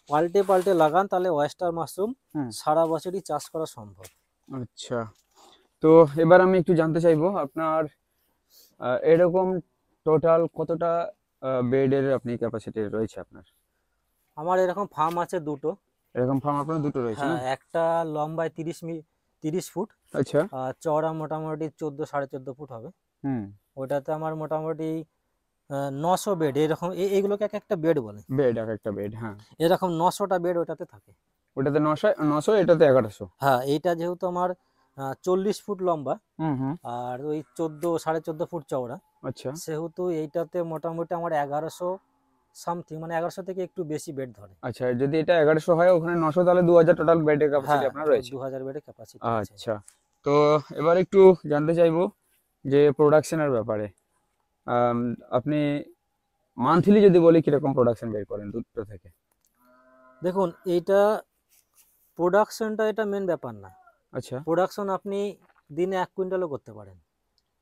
পাল্টে পাল্টে লাগান তাহলে ওয়েস্টার মাশরুম হুম। সারা বছরই চাষ করা সম্ভব। আচ্ছা, তো এবার আমি একটু জানতে চাইবো আপনার এরকম টোটাল কতটা বেডের আপনি ক্যাপাসিটি রয়েছে আপনার? আমার এরকম ফার্ম আছে দুটো। এরকম ফার্ম আপনার দুটো রয়েছে না? হ্যাঁ, একটা লম্বায় 30 ফুট, আচ্ছা। আর চওড়া মোটামুটি 14 সাড়ে 14 ফুট হবে। হুম। ওটাতে আমার মোটামুটি 900 বেড, এরকম এইগুলোকে এক একটা বেড বলে। বেড, এক একটা বেড, হ্যাঁ। এরকম 900টা বেড ওটাতে থাকে। ওটাতে 900, 900, এটাতে 1100। হ্যাঁ, এইটা যেহেতু আমার 40 ফুট লম্বা হুম হুম। আর ওই 14 সাড়ে 14 ফুট চওড়া, আচ্ছা সেহেতু এইটাতে মোটামুটি আমার 1100 সামথিং, মানে 1100 থেকে একটু বেশি বেড ধরে। আচ্ছা, যদি এটা 1100 হয়, ওখানে 900, তাহলে 2000 টোটাল বেডের ক্যাপাসিটি হ্যাঁ, আপনার ও রয়েছে। 2000 বেডের ক্যাপাসিটি আছে। আচ্ছা, তো এবার একটু জানতে চাইবো যে প্রোডাকশনের ব্যাপারে। আম, আপনি মান্থলি যদি বলি কিরকম প্রোডাকশন বের করেন দুটো থেকে? দেখুন, এইটা প্রোডাকশনটা এটা মেন ব্যাপার না। আচ্ছা। প্রোডাকশন আপনি দিনে 1 কুইন্টালও করতে পারেন।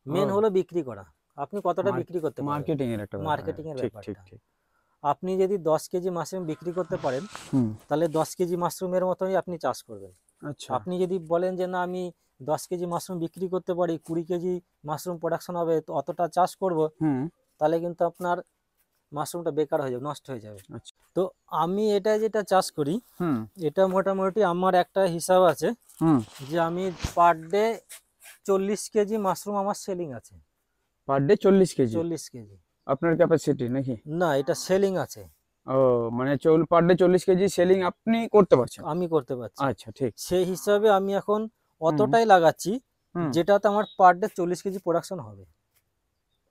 মেন ও, হলো বিক্রি করা, আপনি কতটা বিক্রি করতে পারবেন, মার্কেটিং এর একটা ব্যাপার, হ্যাঁ, মার্কেটিং এর ঠিক ঠিক ব্যাপারটা। ঠিক। আপনি যদি 10 কেজি মাশরুম বিক্রি করতে পারেন, হুম। তাহলে 10 কেজি মাশরুমের মতোই আপনি চাষ করবেন। আচ্ছা। আপনি যদি বলেন যে না আমি 10 কেজি মাশরুম বিক্রি করতে পারি, 20 কেজি মাশরুম প্রোডাকশন হবে, তো অতটা চাষ করব, হুম। তাহলে কিন্তু আপনার মাশরুমটা বেকার হয়ে যাবে, নষ্ট হয়ে যাবে। আচ্ছা। তো আমি এটা যেটা চাষ করি, হুম এটা মোটামুটি আমার একটা হিসাব আছে হুম। যে আমি পার ডে 40 কেজি মাশরুম আমার সেলিং আছে। পার ডে 40 কেজি 40 কেজি, আপনার ক্যাপাসিটি নাকি? না এটা সেলিং আছে, ও, মানে পার ডে 40 কেজি সেলিং আপনি করতে পারছেন? আমি করতে পারছি। আচ্ছা, ঠিক। সেই হিসাবে আমি এখন হুম অতটাই লাগাচ্ছি হুম। যেটাতে আমার পার ডে 40 কেজি প্রোডাকশন হবে।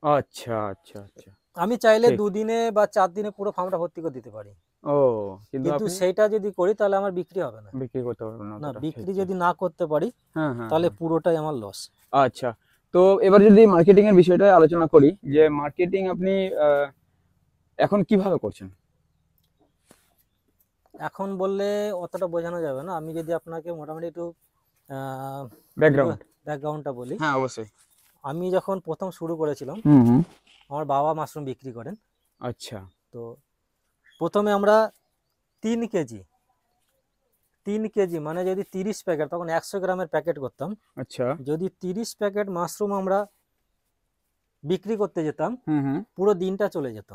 আচ্ছা আচ্ছা আচ্ছা। আমি চাইলে ঠিক। 2 দিনে বা 4 দিনে পুরো ফার্মটা ভর্তি করে দিতে পারি, ও, কিন্তু কিন্তু আপনি সেইটা যদি করি তাহলে আমার বিক্রি হবে না। বিক্রি করতে পারবেন না না, অতটা, ঠিক বিক্রি ঠিক। যদি না করতে পারি হ্যাঁ হ্যাঁ তাহলে হ্যাঁ। পুরোটাই আমার লস। আচ্ছা, তো এবার যদি মার্কেটিং এর বিষয়টা আলোচনা করি, যে মার্কেটিং আপনি এখন কিভাবে করছেন? এখন বললে অতটা বোঝানো যাবে না, আমি যদি আপনাকে মোটামুটি একটু ব্যাকগ্রাউন্ড। ব্যাকগ্রাউন্ডটা বলি। হ্যাঁ, অবশ্যই। আমি যখন প্রথম শুরু করেছিলাম, হুম হুম। আমার বাবা মাশরুম বিক্রি করেন। আচ্ছা। তো প্রথমে আমরা 3 কেজি 3 কেজি মানে যদি 30 প্যাকেট, তখন 100 গ্রামের প্যাকেট করতাম। আচ্ছা। যদি 30 প্যাকেট মাশরুম আমরা বিক্রি করতে যেতাম, হুম হুম। পুরো দিনটা চলে যেত।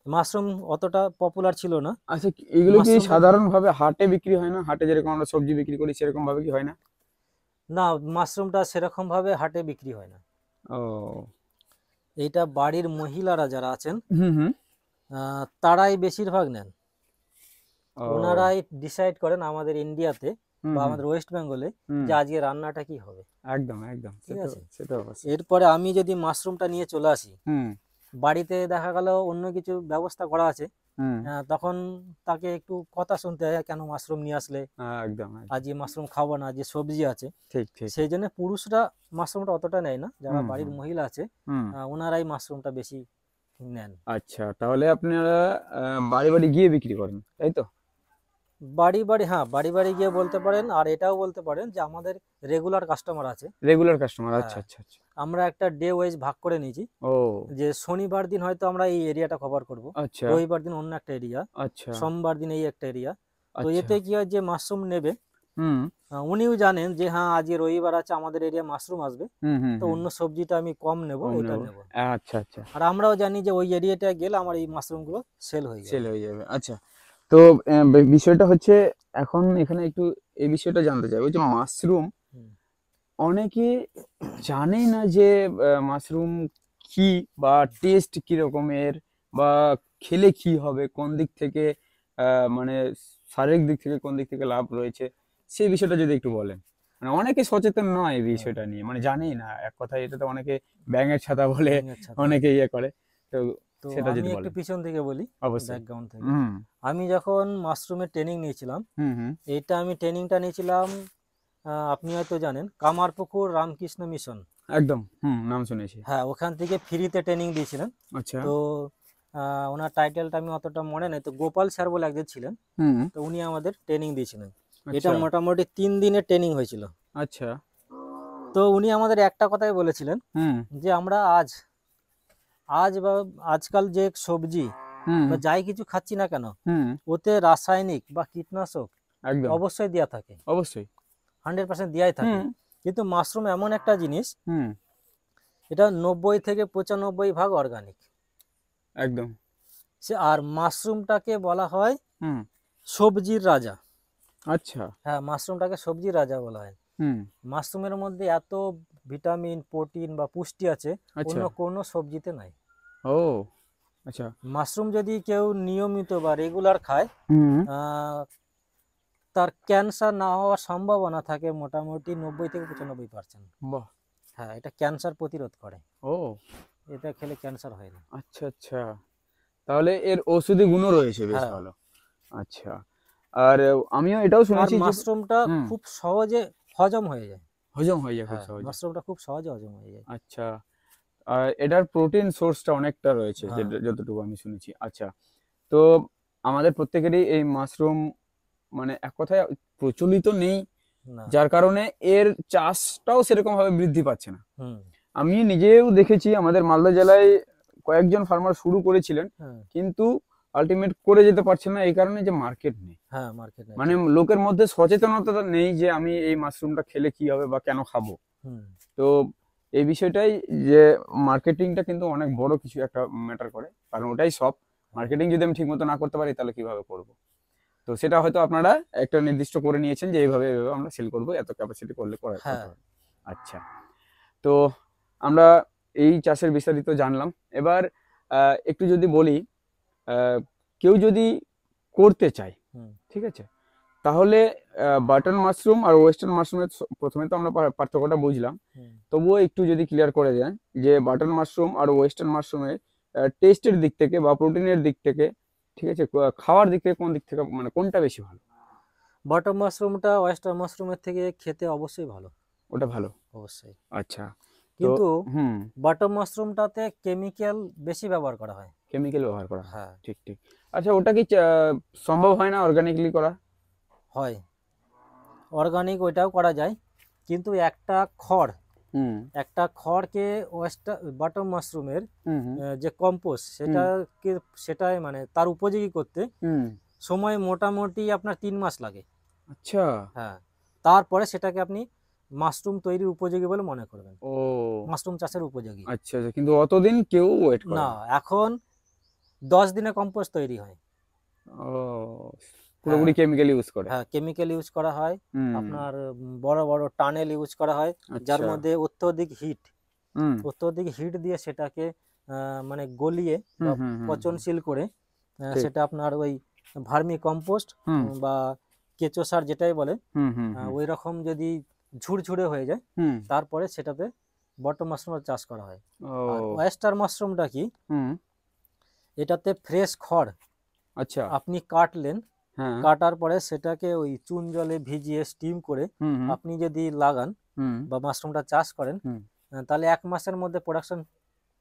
মাশরুম অতটা পপুলার ছিল না। আচ্ছা, এগুলো কি মাশরুমটা, সাধারণভাবে হাটে বিক্রি হয় না? হাটে যেরকম আমরা সবজি বিক্রি করি সেরকম ভাবে কি হয় না? না, মাশরুমটা সেরকম ভাবে হাটে বিক্রি হয় না। ও। এইটা বাড়ির মহিলারা যারা আছেন, হুম হুম। তারাই বেশিরভাগ নেন। ও। ওনারাই ডিসাইড করেন আমাদের ইন্ডিয়াতে হুম বা হুম আমাদের ওয়েস্ট বেঙ্গলে হুম। যে আজকে রান্নাটা কি হবে। একদম একদম, ঠিক সেটা আছে, সেটা অবশ্যই। এরপরে আমি যদি মাশরুমটা নিয়ে চলে আসি, হুম বাড়িতে দেখা গেল অন্য কিছু ব্যবস্থা করা আছে, হুম। তখন তাকে একটু কথা শুনতে হয়, কেন মাশরুম নিয়ে আসলে, একদম একদম। আজ মাশরুম খাবো না, যে সবজি আছে। ঠিক ঠিক। সেই জন্য পুরুষরা মাশরুমটা অতটা নেয় না, যারা হুম বাড়ির হুম মহিলা আছে হুম। ওনারাই মাশরুমটা বেশি নেন। আচ্ছা, তাহলে আপনারা বাড়ি বাড়ি গিয়ে বিক্রি করেন, তাই তো? বাড়ি বাড়ি, হ্যাঁ বাড়ি বাড়ি গিয়ে বলতে পারেন, আর এটাও বলতে পারেন যে আমাদের রেগুলার কাস্টমার আছে। রেগুলার কাস্টমার, আচ্ছা হ্যাঁ, আচ্ছা আচ্ছা। আমরা একটা ডে ওয়াইজ ভাগ করে নিয়েছি, ও। যে শনিবার দিন হয়তো আমরা এই এরিয়াটা কভার করব, আচ্ছা রবিবার দিন অন্য একটা এরিয়া, আচ্ছা সোমবার দিন এই একটা এরিয়া। তো আচ্ছা। এতে কি হয়, যে মাশরুম নেবে হুম উনিও জানেন যে হ্যাঁ আজকে রবিবার আছে, আমাদের এরিয়া মাশরুম আসবে, হুম হুম তো হুম। অন্য সবজিটা আমি কম নেব, কম ওইটা নেব। নেব। আচ্ছা আচ্ছা। আর আমরাও জানি যে ওই এরিয়াটায় গেলে আমার এই মাশরুমগুলো সেল হয়ে সেল যাবে। হয়ে যাবে, আচ্ছা। তো বিষয়টা হচ্ছে, এখন এখানে একটু এই বিষয়টা জানতে চাই, ওই যে মাশরুম, হুম। অনেকে জানে না যে মাশরুম কি বা টেস্ট কি রকমের, বা খেলে কি হবে, কোন দিক থেকে মানে শারীরিক দিক থেকে কোন দিক থেকে লাভ রয়েছে, সেই বিষয়টা যদি একটু বলেন। মানে অনেকে সচেতন নয় এই বিষয়টা নিয়ে, মানে জানেই না, এক কথায় এটাতে অনেকে ব্যাঙের ছাতা বলে, ব্যাঙের ছাতা। অনেকে ইয়ে করে। তো তো সেটা আমি যদি একটু বলেন। পিছন থেকে বলি, অবশ্যই। ব্যাকগ্রাউন্ড থেকে। হুম আমি যখন মাশরুমের ট্রেনিং নিয়েছিলাম, হুম হুম এইটা আমি ট্রেনিংটা নিয়েছিলাম, আপনি হয়তো জানেন, কামারপুকুর রামকৃষ্ণ মিশন। একদম, নাম শুনেছি। হ্যাঁ, ওখান থেকে ফ্রিতে ট্রেনিং দিয়েছিলেন। আচ্ছা। তো ওনার টাইটেলটা আমি অতটা মনে নেই, তো গোপাল স্যার বলে একজন ছিলেন, হুম। তো উনি আমাদের ট্রেনিং দিয়েছিলেন। এটা আচ্ছা মোটামুটি 3 দিনের ট্রেনিং হয়েছিল। আচ্ছা। তো উনি আমাদের একটা কথাই বলেছিলেন, হুম যে আমরা আজ আজ বা আজকাল যে সবজি হুম বা যাই কিছু খাচ্ছি না কেন, হুম ওতে রাসায়নিক বা কীটনাশক একদম, অবশ্যই দেওয়া থাকে, অবশ্যই। 100% দেওয়াই থাকে। হুম কিন্তু মাশরুম এমন একটা জিনিস, হুম এটা 90 থেকে 95% অর্গানিক। একদম। আর মাশরুমটাকে বলা হয় হুম। সবজির রাজা। আচ্ছা। হ্যাঁ, মাশরুমটাকে সবজির রাজা বলা হয়। হুম। মাশরুমের মধ্যে এত ভিটামিন, প্রোটিন বা পুষ্টি আছে, আচ্ছা। অন্য কোনো সবজিতে নাই। ও আচ্ছা। মাশরুম যদি কেউ নিয়মিত বা রেগুলার খায়, হুম। আহ, তার ক্যান্সার না হওয়ার সম্ভাবনা থাকে মোটামুটি 90 থেকে 95%। বাহ। হ্যাঁ, এটা ক্যান্সার প্রতিরোধ করে। ও এটা খেলে ক্যান্সার হয় না। আচ্ছা আচ্ছা। তাহলে এর ঔষধি গুণও রয়েছে বেশ হ্যাঁ, ভালো। আচ্ছা। আর আমিও এটাও আর শুনেছি যে মাশরুমটা হুম, খুব সহজে হজম হয়ে যায়। হজম হয়ে যায় খুব হ্যাঁ, সহজে। মাশরুমটা খুব সহজে হজম হয়ে যায়। আচ্ছা। আর এটার প্রোটিন সোর্সটা অনেকটা রয়েছে, হ্যাঁ, যতটুকু আমি শুনেছি। আচ্ছা। তো আমাদের প্রত্যেকেরই এই মাশরুম মানে এক কথায় প্রচলিত নেই, না, যার কারণে এর চাষটাও সেরকম ভাবে বৃদ্ধি পাচ্ছে না। হুম, আমি নিজেও দেখেছি আমাদের মালদা জেলায় কয়েকজন ফার্মার শুরু করেছিলেন, হ্যাঁ, কিন্তু আলটিমেট করে যেতে পারছে না, এই কারণে যে মার্কেট নেই। হ্যাঁ, মার্কেট নেই, মানে ঠিক। লোকের মধ্যে সচেতনতা নেই যে আমি এই মাশরুমটা খেলে কি হবে বা কেন খাবো। হুম, তো এই বিষয়টাই, যে মার্কেটিংটা কিন্তু অনেক বড় কিছু একটা ম্যাটার করে, কারণ ওটাই সব। হ্যাঁ, মার্কেটিং যদি আমি ঠিক মতো না করতে পারি তাহলে কিভাবে করব? তো সেটা হয়তো আপনারা একটা নির্দিষ্ট করে নিয়েছেন যে এইভাবে এইভাবে আমরা সেল করবো, এত ক্যাপাসিটি করলে করতে হ্যাঁ, হবে। আচ্ছা। তো আমরা এই চাষের বিস্তারিত জানলাম। এবার একটু যদি বলি, আহ, কেউ যদি করতে চায়, হুম, ঠিক আছে, তাহলে বাটন মাশরুম আর ওয়েস্টার্ন মাশরুমের প্রথমে তো আমরা পার্থক্যটা বুঝলাম, হুম। তবুও একটু যদি ক্লিয়ার করে দেন যে বাটন মাশরুম আর ওয়েস্টার্ন মাশরুমের টেস্টের দিক থেকে বা প্রোটিনের দিক থেকে, ঠিক আছে, খাওয়ার দিক থেকে কোন দিক থেকে মানে কোনটা বেশি ভালো? বাটার মাশরুমটা ওয়েস্টার্ন মাশরুমের থেকে খেতে অবশ্যই ভালো, ওটা ভালো। অবশ্যই। আচ্ছা। তো কিন্তু হুম, বাটার মাশরুমটাতে কেমিক্যাল বেশি ব্যবহার করা হয়। কেমিক্যাল ব্যবহার করা হয়, হ্যাঁ, ঠিক ঠিক। আচ্ছা, ওটা কি সম্ভব হয় না অর্গানিকলি করা? হয়। অর্গানিক ওইটাও করা যায়, কিন্তু একটা খড়, হুম একটা খড়কে বাটার মাশরুমের হুম হুম যে কম্পোস্ট, হুম সেটাই মানে তার উপযোগী করতে হুম সময় মোটামুটি আপনার 3 মাস লাগে। আচ্ছা। হ্যাঁ, তারপরে সেটাকে আপনি মাশরুম তৈরির উপযোগী বলে মনে করবেন, ও মাশরুম চাষের উপযোগী। আচ্ছা আচ্ছা, কিন্তু অতদিন কেউ ওয়েট করে না, না। এখন 10 দিনে কম্পোস্ট তৈরি হয়। ও হ্যাঁ, পুরোপুরি কেমিক্যাল ইউজ করে। হ্যাঁ, কেমিক্যাল ইউজ করা হয়। হুম। আপনার বড় বড় টানেল ইউজ করা হয়, যার আচ্ছা। মধ্যে হুম অত্যধিক হিট দিয়ে সেটাকে মানে গলিয়ে হুম বা হুম হুম হুম, পচনশীল করে, ঠিক। সেটা আপনার ওই ভার্মি কম্পোস্ট হুম বা কেঁচো সার যেটাই বলে, হুম হুম হুম ওই রকম যদি ঝুরঝুরে হয়ে যায়, হুম। তারপরে সেটাতে বটম মাশরুমের চাষ করা হয়। আর ও ওয়েস্টার মাশরুমটা কি, হুম। এটাতে ফ্রেশ খড় আচ্ছা। আপনি কাটলেন, হ্যাঁ। কাটার পরে সেটাকে ওই চুন জলে ভিজিয়ে স্টিম করে হুম হুম আপনি যদি লাগান হুম বা মাশরুমটা চাষ করেন, হুম। তাহলে 1 মাসের মধ্যে প্রোডাকশন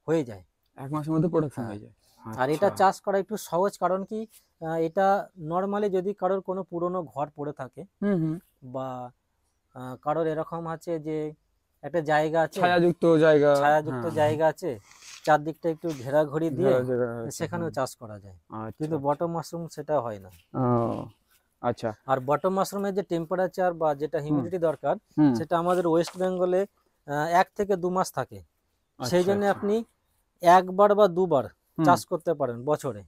হয়ে যায়। এক মাসের মধ্যে প্রোডাকশন হ্যাঁ, হয়ে যায়। আর এটা আচ্ছা। চাষ করা একটু সহজ, কারণ কি, এটা নর্মালি যদি কারোর কোনো পুরনো ঘর পড়ে থাকে হুম হুম। বা কারোর এরকম আছে যে একটা জায়গা আছে, ছায়াযুক্ত জায়গা। ছায়াযুক্ত হ্যাঁ। জায়গা আছে, চারদিকটা একটু ঘেরাঘড়ি দিয়ে ঘেরা জায়গা আছে, সেখানেও হুম। চাষ করা যায়। আচ্ছা কিন্তু আচ্ছা। বটম মাশরুম সেটা হয় না। ও আচ্ছা। আর বটম মাশরুমের যে টেম্পারেচার বা যেটা হুম হিউমিডিটি দরকার, হুম। সেটা আমাদের ওয়েস্ট বেঙ্গলে 1 থেকে 2 মাস থাকে। সেই আচ্ছা জন্য আচ্ছা। আপনি একবার বা দুবার হুম। চাষ করতে পারেন বছরে।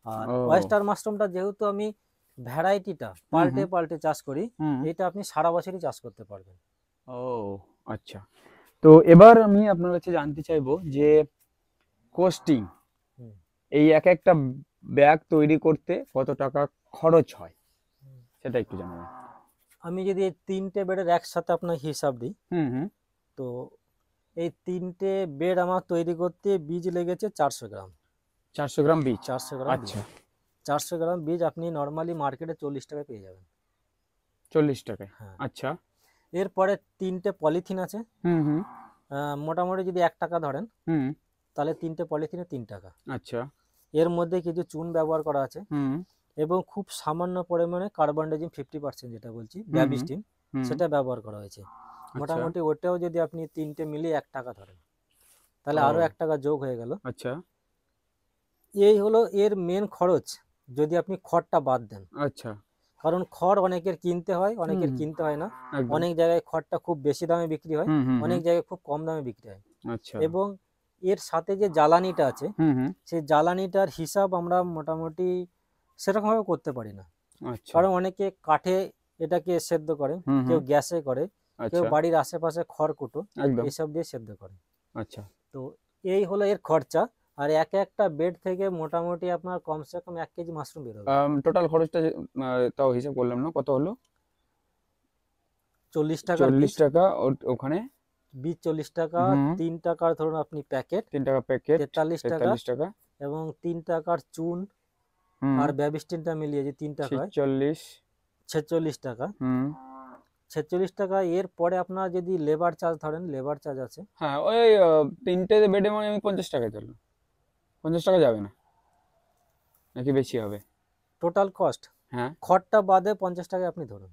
আর ও ওয়েস্টার মাশরুমটা যেহেতু আমি ভ্যারাইটিটা হুম পাল্টে হুম পাল্টে চাষ করি, হুম। এটা আপনি সারা বছরই চাষ করতে পারবেন। ও আচ্ছা। তো এবার আমি আপনার কাছে জানতে চাইবো যে কোস্টিং, হুম, এই এক একটা ব্যাগ তৈরি করতে কত টাকা খরচ হয় সেটা একটু জানাবেন। আমি যদি এই 3টে বেডের একসাথে আপনার হিসাব দিই, হুম হুম। তো এই 3টে বেড আমার তৈরি করতে বীজ লেগেছে 400 গ্রাম। 400 গ্রাম বীজ। 400 গ্রাম বীজ। আচ্ছা। 400 গ্রাম বীজ আপনি নর্মালি মার্কেটে 40 টাকায় পেয়ে যাবেন। 40 টাকায়। হ্যাঁ। আচ্ছা। এরপরে 3টে পলিথিন আছে, হুম হুম। মোটামুটি যদি 1 টাকা ধরেন হুম। তাহলে 3টে পলিথিনে 3 টাকা। আচ্ছা। এর মধ্যে কিছু চুন ব্যবহার করা আছে হুম এবং খুব সামান্য পরিমাণে কার্বন ডাইজিম 50% যেটা বলছি হুম। ব্যাবিস্টিন, হুম। সেটা ব্যবহার করা হয়েছে। আচ্ছা। মোটামুটি ওটাও যদি আপনি 3টে মিলিয়ে 1 টাকা ধরেন তাহলে ও। আরও 1 টাকা যোগ হয়ে গেল। আচ্ছা। এই হলো এর মেন খরচ যদি আপনি খড়টা বাদ দেন। আচ্ছা। কারণ খড় অনেকের কিনতে হয়, অনেকের হুম। কিনতে হয় না। একদম। অনেক জায়গায় খড়টা খুব বেশি দামে বিক্রি হয়, হুম হুম অনেক হুম। জায়গায় খুব কম দামে বিক্রি হয়। আচ্ছা। এবং এর সাথে যে জ্বালানিটা আছে, হুম হুম। সেই জ্বালানিটার হিসাব আমরা মোটামুটি সেরকমভাবে করতে পারি না। আচ্ছা। কারণ অনেকে কাঠে এটাকে সেদ্ধ করে, হুম কেউ হুম। গ্যাসে করে, কেউ আচ্ছা। বাড়ির আশেপাশে খড়কুটো একদম। এসব দিয়ে সেদ্ধ করে। আচ্ছা। তো এই হলো এর খরচা। আর একটা বেড থেকে মোটামুটি আপনার কমসে কম 1 কেজি মাশরুম বেরোবে। টোটাল খরচটা তাও হিসাব করলাম না, কত হলো? 40 টাকার 40 বীজ, টাকা ওখানে। বীজ 40 টাকা, হুম। 3 টাকার ধরুন আপনি প্যাকেট 3 টাকা প্যাকেট 43 টাকা, 43 টাকা। এবং 3 টাকার চুন হুম। আর ব্যাবিস্টিনটা মিলিয়ে যে 3 টাকা হয় 46। 46 টাকা। হুম। 46 টাকা। এর পরে আপনার যদি লেবার চার্জ ধরেন, লেবার চার্জ আছে। হ্যাঁ, ওই 3টে বেডে মানে আমি 50 টাকা ধরলাম। 50 টাকা যাবে না নাকি বেশি হবে? টোটাল কস্ট হ্যাঁ, খড়টা বাদে 50 টাকায় আপনি ধরুন।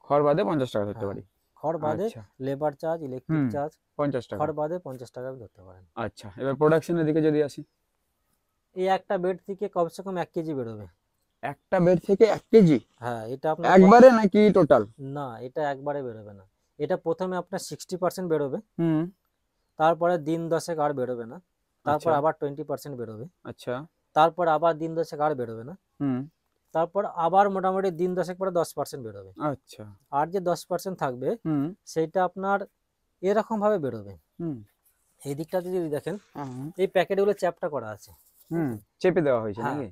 খড় বাদে 50 টাকা ধরতে হ্যাঁ, পারি। খড় বাদে আচ্ছা। লেবার চার্জ, ইলেকট্রিক হুম। চার্জ, 50 টাকা। খড় বাদে 50 টাকা আপনি ধরতে পারেন। আচ্ছা, এবার প্রোডাকশনের দিকে যদি আসি। এই একটা বেড থেকে কমসে কম 1 কেজি বেরোবে। একটা বেড থেকে 1 কেজি হ্যাঁ, এটা আপনার একবারে নাকি টোটাল? না, এটা একবারে বেরোবে না। এটা প্রথমে আপনার 60% বেরোবে, হুম। তারপরে দিন 10 আর বেরোবে না, তারপর আচ্ছা। আবার 20% বেরোবে, আচ্ছা। তারপর আবার দিন 10 আর বেরোবে না, হুম। তারপর আবার মোটামুটি দিন 10 পরে 10% বেরোবে। আচ্ছা। আর যে 10% থাকবে হুম। সেইটা আপনার এরকম ভাবে বেরোবে। হুম। এই দিকটাতে যদি দেখেন, হুম। এই প্যাকেটগুলো চ্যাপ্টা করা আছে। হুম। চেপে দেওয়া হয়েছে হ্যাঁ, নাকি?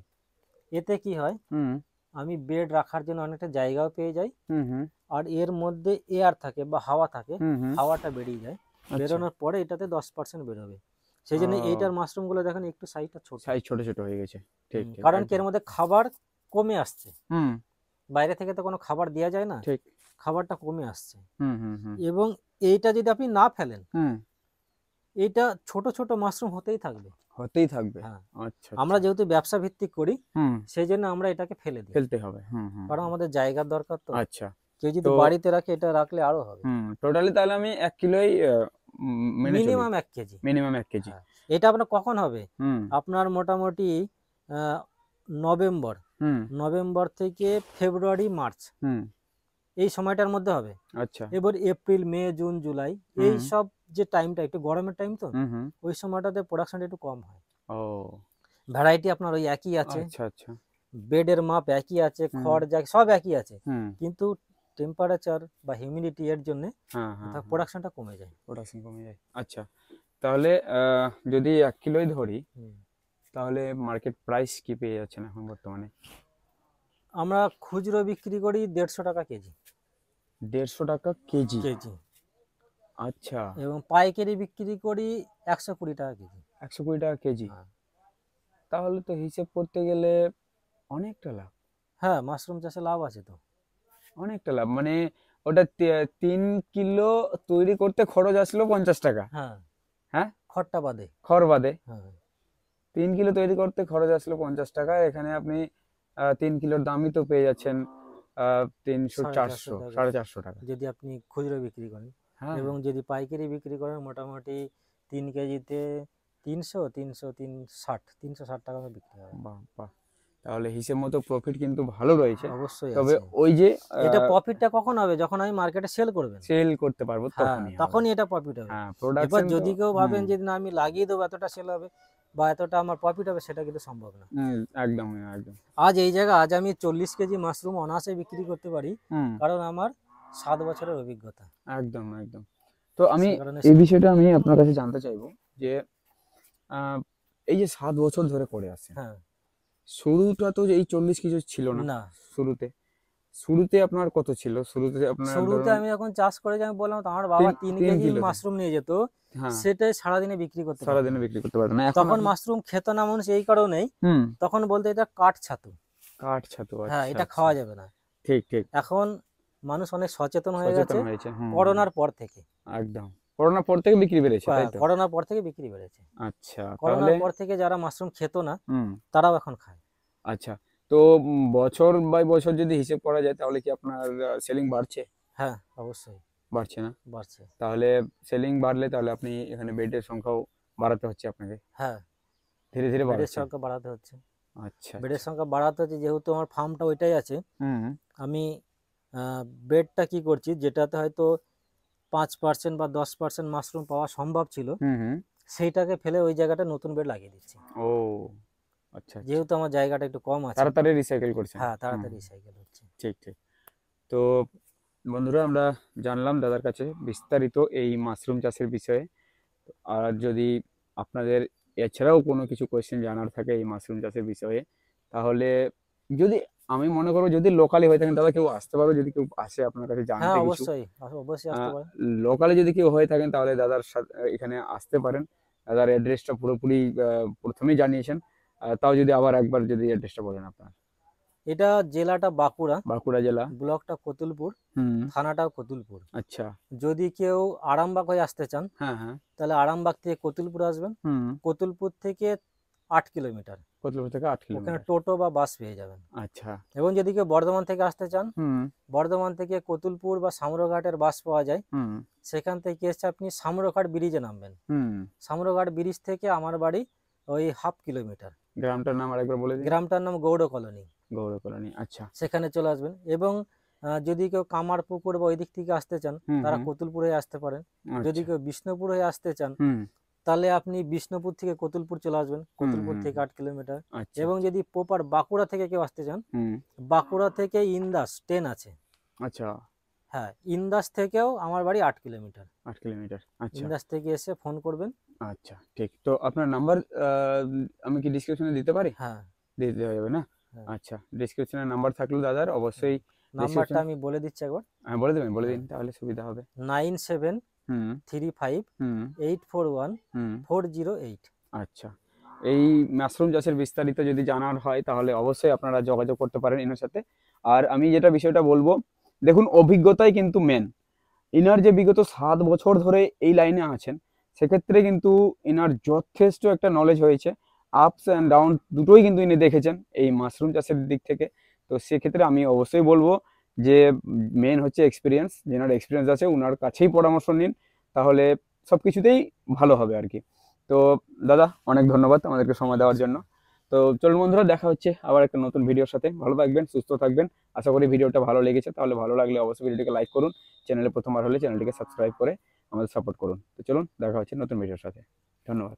এতে কি হয়, হুম। আমি বেড রাখার জন্য অনেকটা জায়গাও পেয়ে যাই, হুম। হুম। আর এর মধ্যে এয়ার থাকে বা হাওয়া থাকে, হুম। হুম। হাওয়াটা বেরিয়ে যায়। আচ্ছা। বেরোনোর পরে এটাতে 10% বেরোবে। সেই জন্য এইটার মাশরুমগুলো দেখেন একটু সাইজটা ছোট। সাইজ ছোট ছোট হয়ে গেছে। ঠিক ঠিক কারণ কি একদম। এর মধ্যে খাবার কমে আসছে, হুম। বাইরে থেকে তো কোনো খাবার দেওয়া যায় না, ঠিক। খাবারটা কমে আসছে। হুম। হুম। হুম। এবং এইটা যদি আপনি না ফেলেন, হুম। এইটা ছোট ছোট মাশরুম হতেই থাকবে। হতেই থাকবে। হ্যাঁ, আচ্ছা আমরা আচ্ছা। যেহেতু ব্যবসা ভিত্তিক করি, হুম। সেই জন্য আমরা এটাকে ফেলে দিই, ফেলতে হবে। হুম। হুম। কারণ আমাদের জায়গার দরকার তো। আচ্ছা। কেউ যদি তো বাড়িতে রাখে, এটা রাখলে আরো হবে। টোটালি তাহলে আমি 1 কিলোই মেনে চলি। Minimum 1 KG. Minimum 1 KG. হ্যাঁ, এটা আপনার কখন হবে? হুম। আপনার মোটামুটি আহ, নভেম্বর হুম। নভেম্বর থেকে ফেব্রুয়ারি মার্চ হুম। এই সময়টার মধ্যে হবে। আচ্ছা। এবার এপ্রিল মে জুন জুলাই এই হুম। সব যে টাইমটা একটু গরমের টাইম তো, হুম। হুম। ওই সময়টাতে প্রোডাকশনটা একটু কম হয়। ও। ভ্যারাইটি আপনার ওই একই আছে, আচ্ছা আচ্ছা। বেডের মাপ একই আছে, হুম। খড় যা সব একই আছে, হুম। কিন্তু টেম্পারেচার বা হিউমিডিটি এর জন্য হ্যাঁ হ্যাঁ হ্যাঁ। প্রোডাকশনটা কমে যায়। প্রোডাকশন কমে যায়। আচ্ছা, তাহলে যদি 1 কিলোই ধরি হুম। তাহলে মার্কেট প্রাইস কি পেয়ে যাচ্ছেন এখন বর্তমানে? আমরা খুচরো বিক্রি করি 150 টাকা কেজি। 150 টাকা কেজি। কেজি। আচ্ছা। এবং পাইকারি বিক্রি করি 120 টাকা কেজি। 120 টাকা কেজি। হ্যাঁ। তাহলে তো হিসেব করতে গেলে অনেকটা লাভ। হ্যাঁ, মাশরুম চাষে লাভ আছে তো। অনেকটা লাভ মানে ওটা 3 কিলো তৈরি করতে খরচ আসলো 50 টাকা। হ্যাঁ, হ্যাঁ, খড়টা বাদে। খড় বাদে। হ্যাঁ। 3 কিলো তৈরি করতে খরচ আসলো 50 টাকা। এখানে আপনি 3 কিলোর দামই তো পেয়ে যাচ্ছেন 300 450 400 টাকা 450 টাকা। যদি আপনি খুচরো বিক্রি করেন। হ্যাঁ। এবং যদি পাইকারি বিক্রি করেন মোটামুটি 3 কেজিতে 360 টাকা মতো বিক্রি হবে। বাহ বাহ। তাহলে হিসেব মতো প্রফিট কিন্তু ভালো রয়েছে। অবশ্যই তবে আছে। ওই যে এটা প্রফিটটা কখন হবে? যখন আমি মার্কেটে সেল করবেন। সেল করতে পারবো হ্যাঁ, তখনই হবে। তখনই এটা প্রফিট হবে। হ্যাঁ, এবার প্রোডাকশন তো। যদি কেউ ভাবেন যে না আমি লাগিয়ে দেবো এতটা সেল হবে বা এতটা আমার প্রফিট হবে, সেটা কিন্তু সম্ভব না। একদম একদম। আজ আমি 40 কেজি মাশরুম অনায়াসে বিক্রি করতে পারি, হুম। কারণ আমার 7 বছরের অভিজ্ঞতা। একদম একদম। তো আমি সে কারণে এই বিষয়টা আমি আপনার কাছে জানতে চাইবো যে এই যে 7 বছর ধরে করে আসছেন, হ্যাঁ। শুরুটা তো এই 40 কিছু ছিল না না, শুরুতে। শুরুতে আপনার কত ছিল? শুরুতে আপনার শুরুতে ধরুন আমি যখন চাষ করেছি, আমি বললাম তো, আমার বাবা 3 তিন কেজি কিলো মাশরুম নিয়ে যেত, হ্যাঁ, সেটাই সারাদিনে বিক্রি করতে পারতো সারাদিনে না। বিক্রি করতে পারবেন না। এখন তখন আপনি মাশরুম খেত না মানুষ এই কারণেই, হুম, তখন বলতে এটা কাঠ ছাতু, কাঠ ছাতু, হ্যাঁ আচ্ছা এটা আচ্ছা, খাওয়া যাবে না। ঠিক ঠিক, এখন মানুষ অনেক সচেতন হয়ে সচেতন গেছে হয়েছে, হুম হুম, করোনার পর থেকে। একদম। করোনার পর থেকে বিক্রি বেড়েছে, তাই তো? করোনার পর থেকে বিক্রি বেড়েছে। আচ্ছা, তাহলে করোনার পর থেকে যারা মাশরুম খেত না, হুম, তারাও এখন খায়। আচ্ছা। তো বছর বাই বছর যদি হিসেব করা যায় তাহলে কি আপনার সেলিং বাড়ছে? হ্যাঁ, অবশ্যই বাড়ছে না? বাড়ছে। তাহলে সেলিং বাড়লে তাহলে আপনি এখানে বেডের সংখ্যাও বাড়াতে হচ্ছে আপনাকে, হ্যাঁ, ধীরে ধীরে বেডের বাড়াচ্ছেন। সংখ্যা বাড়াতে হচ্ছে। আচ্ছা বেডের আচ্ছা, সংখ্যা বাড়াতে হচ্ছে, যেহেতু আমার ফার্মটা ওইটাই আছে। হুম আমি বেডটা কি করছি, যেটাতে হয়তো 5% বা 10% মাশরুম পাওয়া সম্ভব ছিল, হুম হুম, সেইটাকে ফেলে ওই জায়গাটা নতুন বেড লাগিয়ে দিচ্ছি। ও আচ্ছা আচ্ছা, যেহেতু আমার জায়গাটা একটু কম আছে। তাড়াতাড়ি রিসাইকেল করছেন, হ্যাঁ, হুম, তাড়াতাড়ি রিসাইকেল হচ্ছে। ঠিক ঠিক। তো বন্ধুরা, আমরা জানলাম দাদার কাছে বিস্তারিত এই মাশরুম চাষের বিষয়ে। আর যদি আপনাদের এছাড়াও কোনো কিছু কোয়েশ্চেন জানার থাকে এই মাশরুম চাষের বিষয়ে, তাহলে যদি আমি মনে করবো যদি লোকালি হয়ে থাকেন দাদা, কেউ আসতে পারবে, যদি কেউ আসে আপনার কাছে হ্যাঁ, জানতে কিছু, অবশ্যই অবশ্যই আসতে পারে। লোকালে যদি কেউ হয়ে থাকেন তাহলে দাদার সাথে এখানে আসতে পারেন। দাদার অ্যাড্রেসটা পুরোপুরি প্রথমেই জানিয়েছেন, তাও যদি আবার একবার যদি অ্যাড্রেসটা বলেন আপনার। এটা জেলাটা বাঁকুড়া, বাঁকুড়া জেলা, ব্লকটা কতুলপুর, হুম, থানাটাও কতুলপুর। আচ্ছা, যদি কেউ আরামবাগ হয়ে আসতে চান, হ্যাঁ হ্যাঁ, তাহলে আরামবাগ থেকে কতুলপুর আসবেন। হুম, কতুলপুর থেকে 8 কিলোমিটার, কতদূর থেকে? আট ওখানে কিলোমিটার টোটো বা বাস পেয়ে যাবেন। আচ্ছা, এবং যদি কেউ বর্ধমান থেকে আসতে চান, হুম বর্ধমান থেকে কতুলপুর বা সামরঘাটের বাস পাওয়া যায়। হুম সেখান থেকে এসে আপনি সামরঘাট ব্রিজে নামবেন। হুম, সামরঘাট ব্রিজ থেকে আমার বাড়ি ওই 1/2 কিলোমিটার। গ্রামটার নাম আরেকবার বলে দিন। গ্রামটার নাম গৌড় কলোনি। গৌড় কলোনি, আচ্ছা, সেখানে চলে আসবেন। এবং যদি কেউ কামারপুকুর বা ওই দিক থেকে আসতে চান, হুম তারা হুম, কতুলপুর হয়ে আসতে পারেন। যদি আচ্ছা, কেউ বিষ্ণুপুর হয়ে আসতে চান, হুম তাহলে আপনি বিষ্ণুপুর থেকে কতুলপুর চলে আসবেন। হুম কতুলপুর হুম থেকে হুম, 8 কিলোমিটার। আচ্ছা এবং আচ্ছা, যদি প্রপার বাঁকুড়া থেকে কেউ আসতে চান, হুম, বাঁকুড়া থেকে ইন্দাস ট্রেন আছে। আচ্ছা, হ্যাঁ, ইন্দাস থেকেও আমার বাড়ি 8 কিলোমিটার। 8 কিলোমিটার, আচ্ছা ইন্দাস থেকে এসে ফোন করবেন। আচ্ছা, ঠিক। তো আপনার নাম্বার আমি কি ডিসক্রিপশনে দিতে পারি? হ্যাঁ, দিয়ে দেওয়া যাবে না? হ্যাঁ, আচ্ছা, ডিসক্রিপশনে নাম্বার থাকলো দাদার, হ্যাঁ। অবশ্যই নাম্বারটা ডিসক্রিপশন, আমি বলে দিচ্ছি একবার। হ্যাঁ বলে দেবেন, বলে দিন, হ্যাঁ, তাহলে সুবিধা হবে। 9735 হুম 841 হুম, 408। আচ্ছা। এই মাশরুম চাষের বিস্তারিত যদি জানার হয় তাহলে অবশ্যই আপনারা যোগাযোগ করতে পারেন এনার সাথে। আর আমি যেটা বিষয়টা বলবো, দেখুন অভিজ্ঞতাই কিন্তু মেন। ইনার যে বিগত 7 বছর ধরে এই লাইনে আছেন, সেক্ষেত্রে কিন্তু ইনার যথেষ্ট একটা নলেজ হয়েছে। আপস অ্যান্ড ডাউন দুটোই কিন্তু ইনি দেখেছেন এই মাশরুম চাষের দিক থেকে। তো সেক্ষেত্রে আমি অবশ্যই বলবো যে মেন হচ্ছে এক্সপিরিয়েন্স, যেনার এক্সপিরিয়েন্স আছে ওনার কাছেই পরামর্শ নিন, তাহলে সব কিছুতেই ভালো হবে আর কি। তো দাদা, অনেক ধন্যবাদ আমাদেরকে সময় দেওয়ার জন্য। তো চলুন বন্ধুরা, দেখা হচ্ছে আবার একটা নতুন ভিডিওর সাথে। ভালো থাকবেন, সুস্থ থাকবেন। আশা করি ভিডিওটা ভালো লেগেছে, তাহলে ভালো লাগলে অবশ্যই ভিডিওটিকে লাইক করুন। চ্যানেলে প্রথমবার হলে চ্যানেলটিকে সাবস্ক্রাইব করে আমাদের সাপোর্ট করুন। তো চলুন, দেখা হচ্ছে নতুন ভিডিওর সাথে। ধন্যবাদ।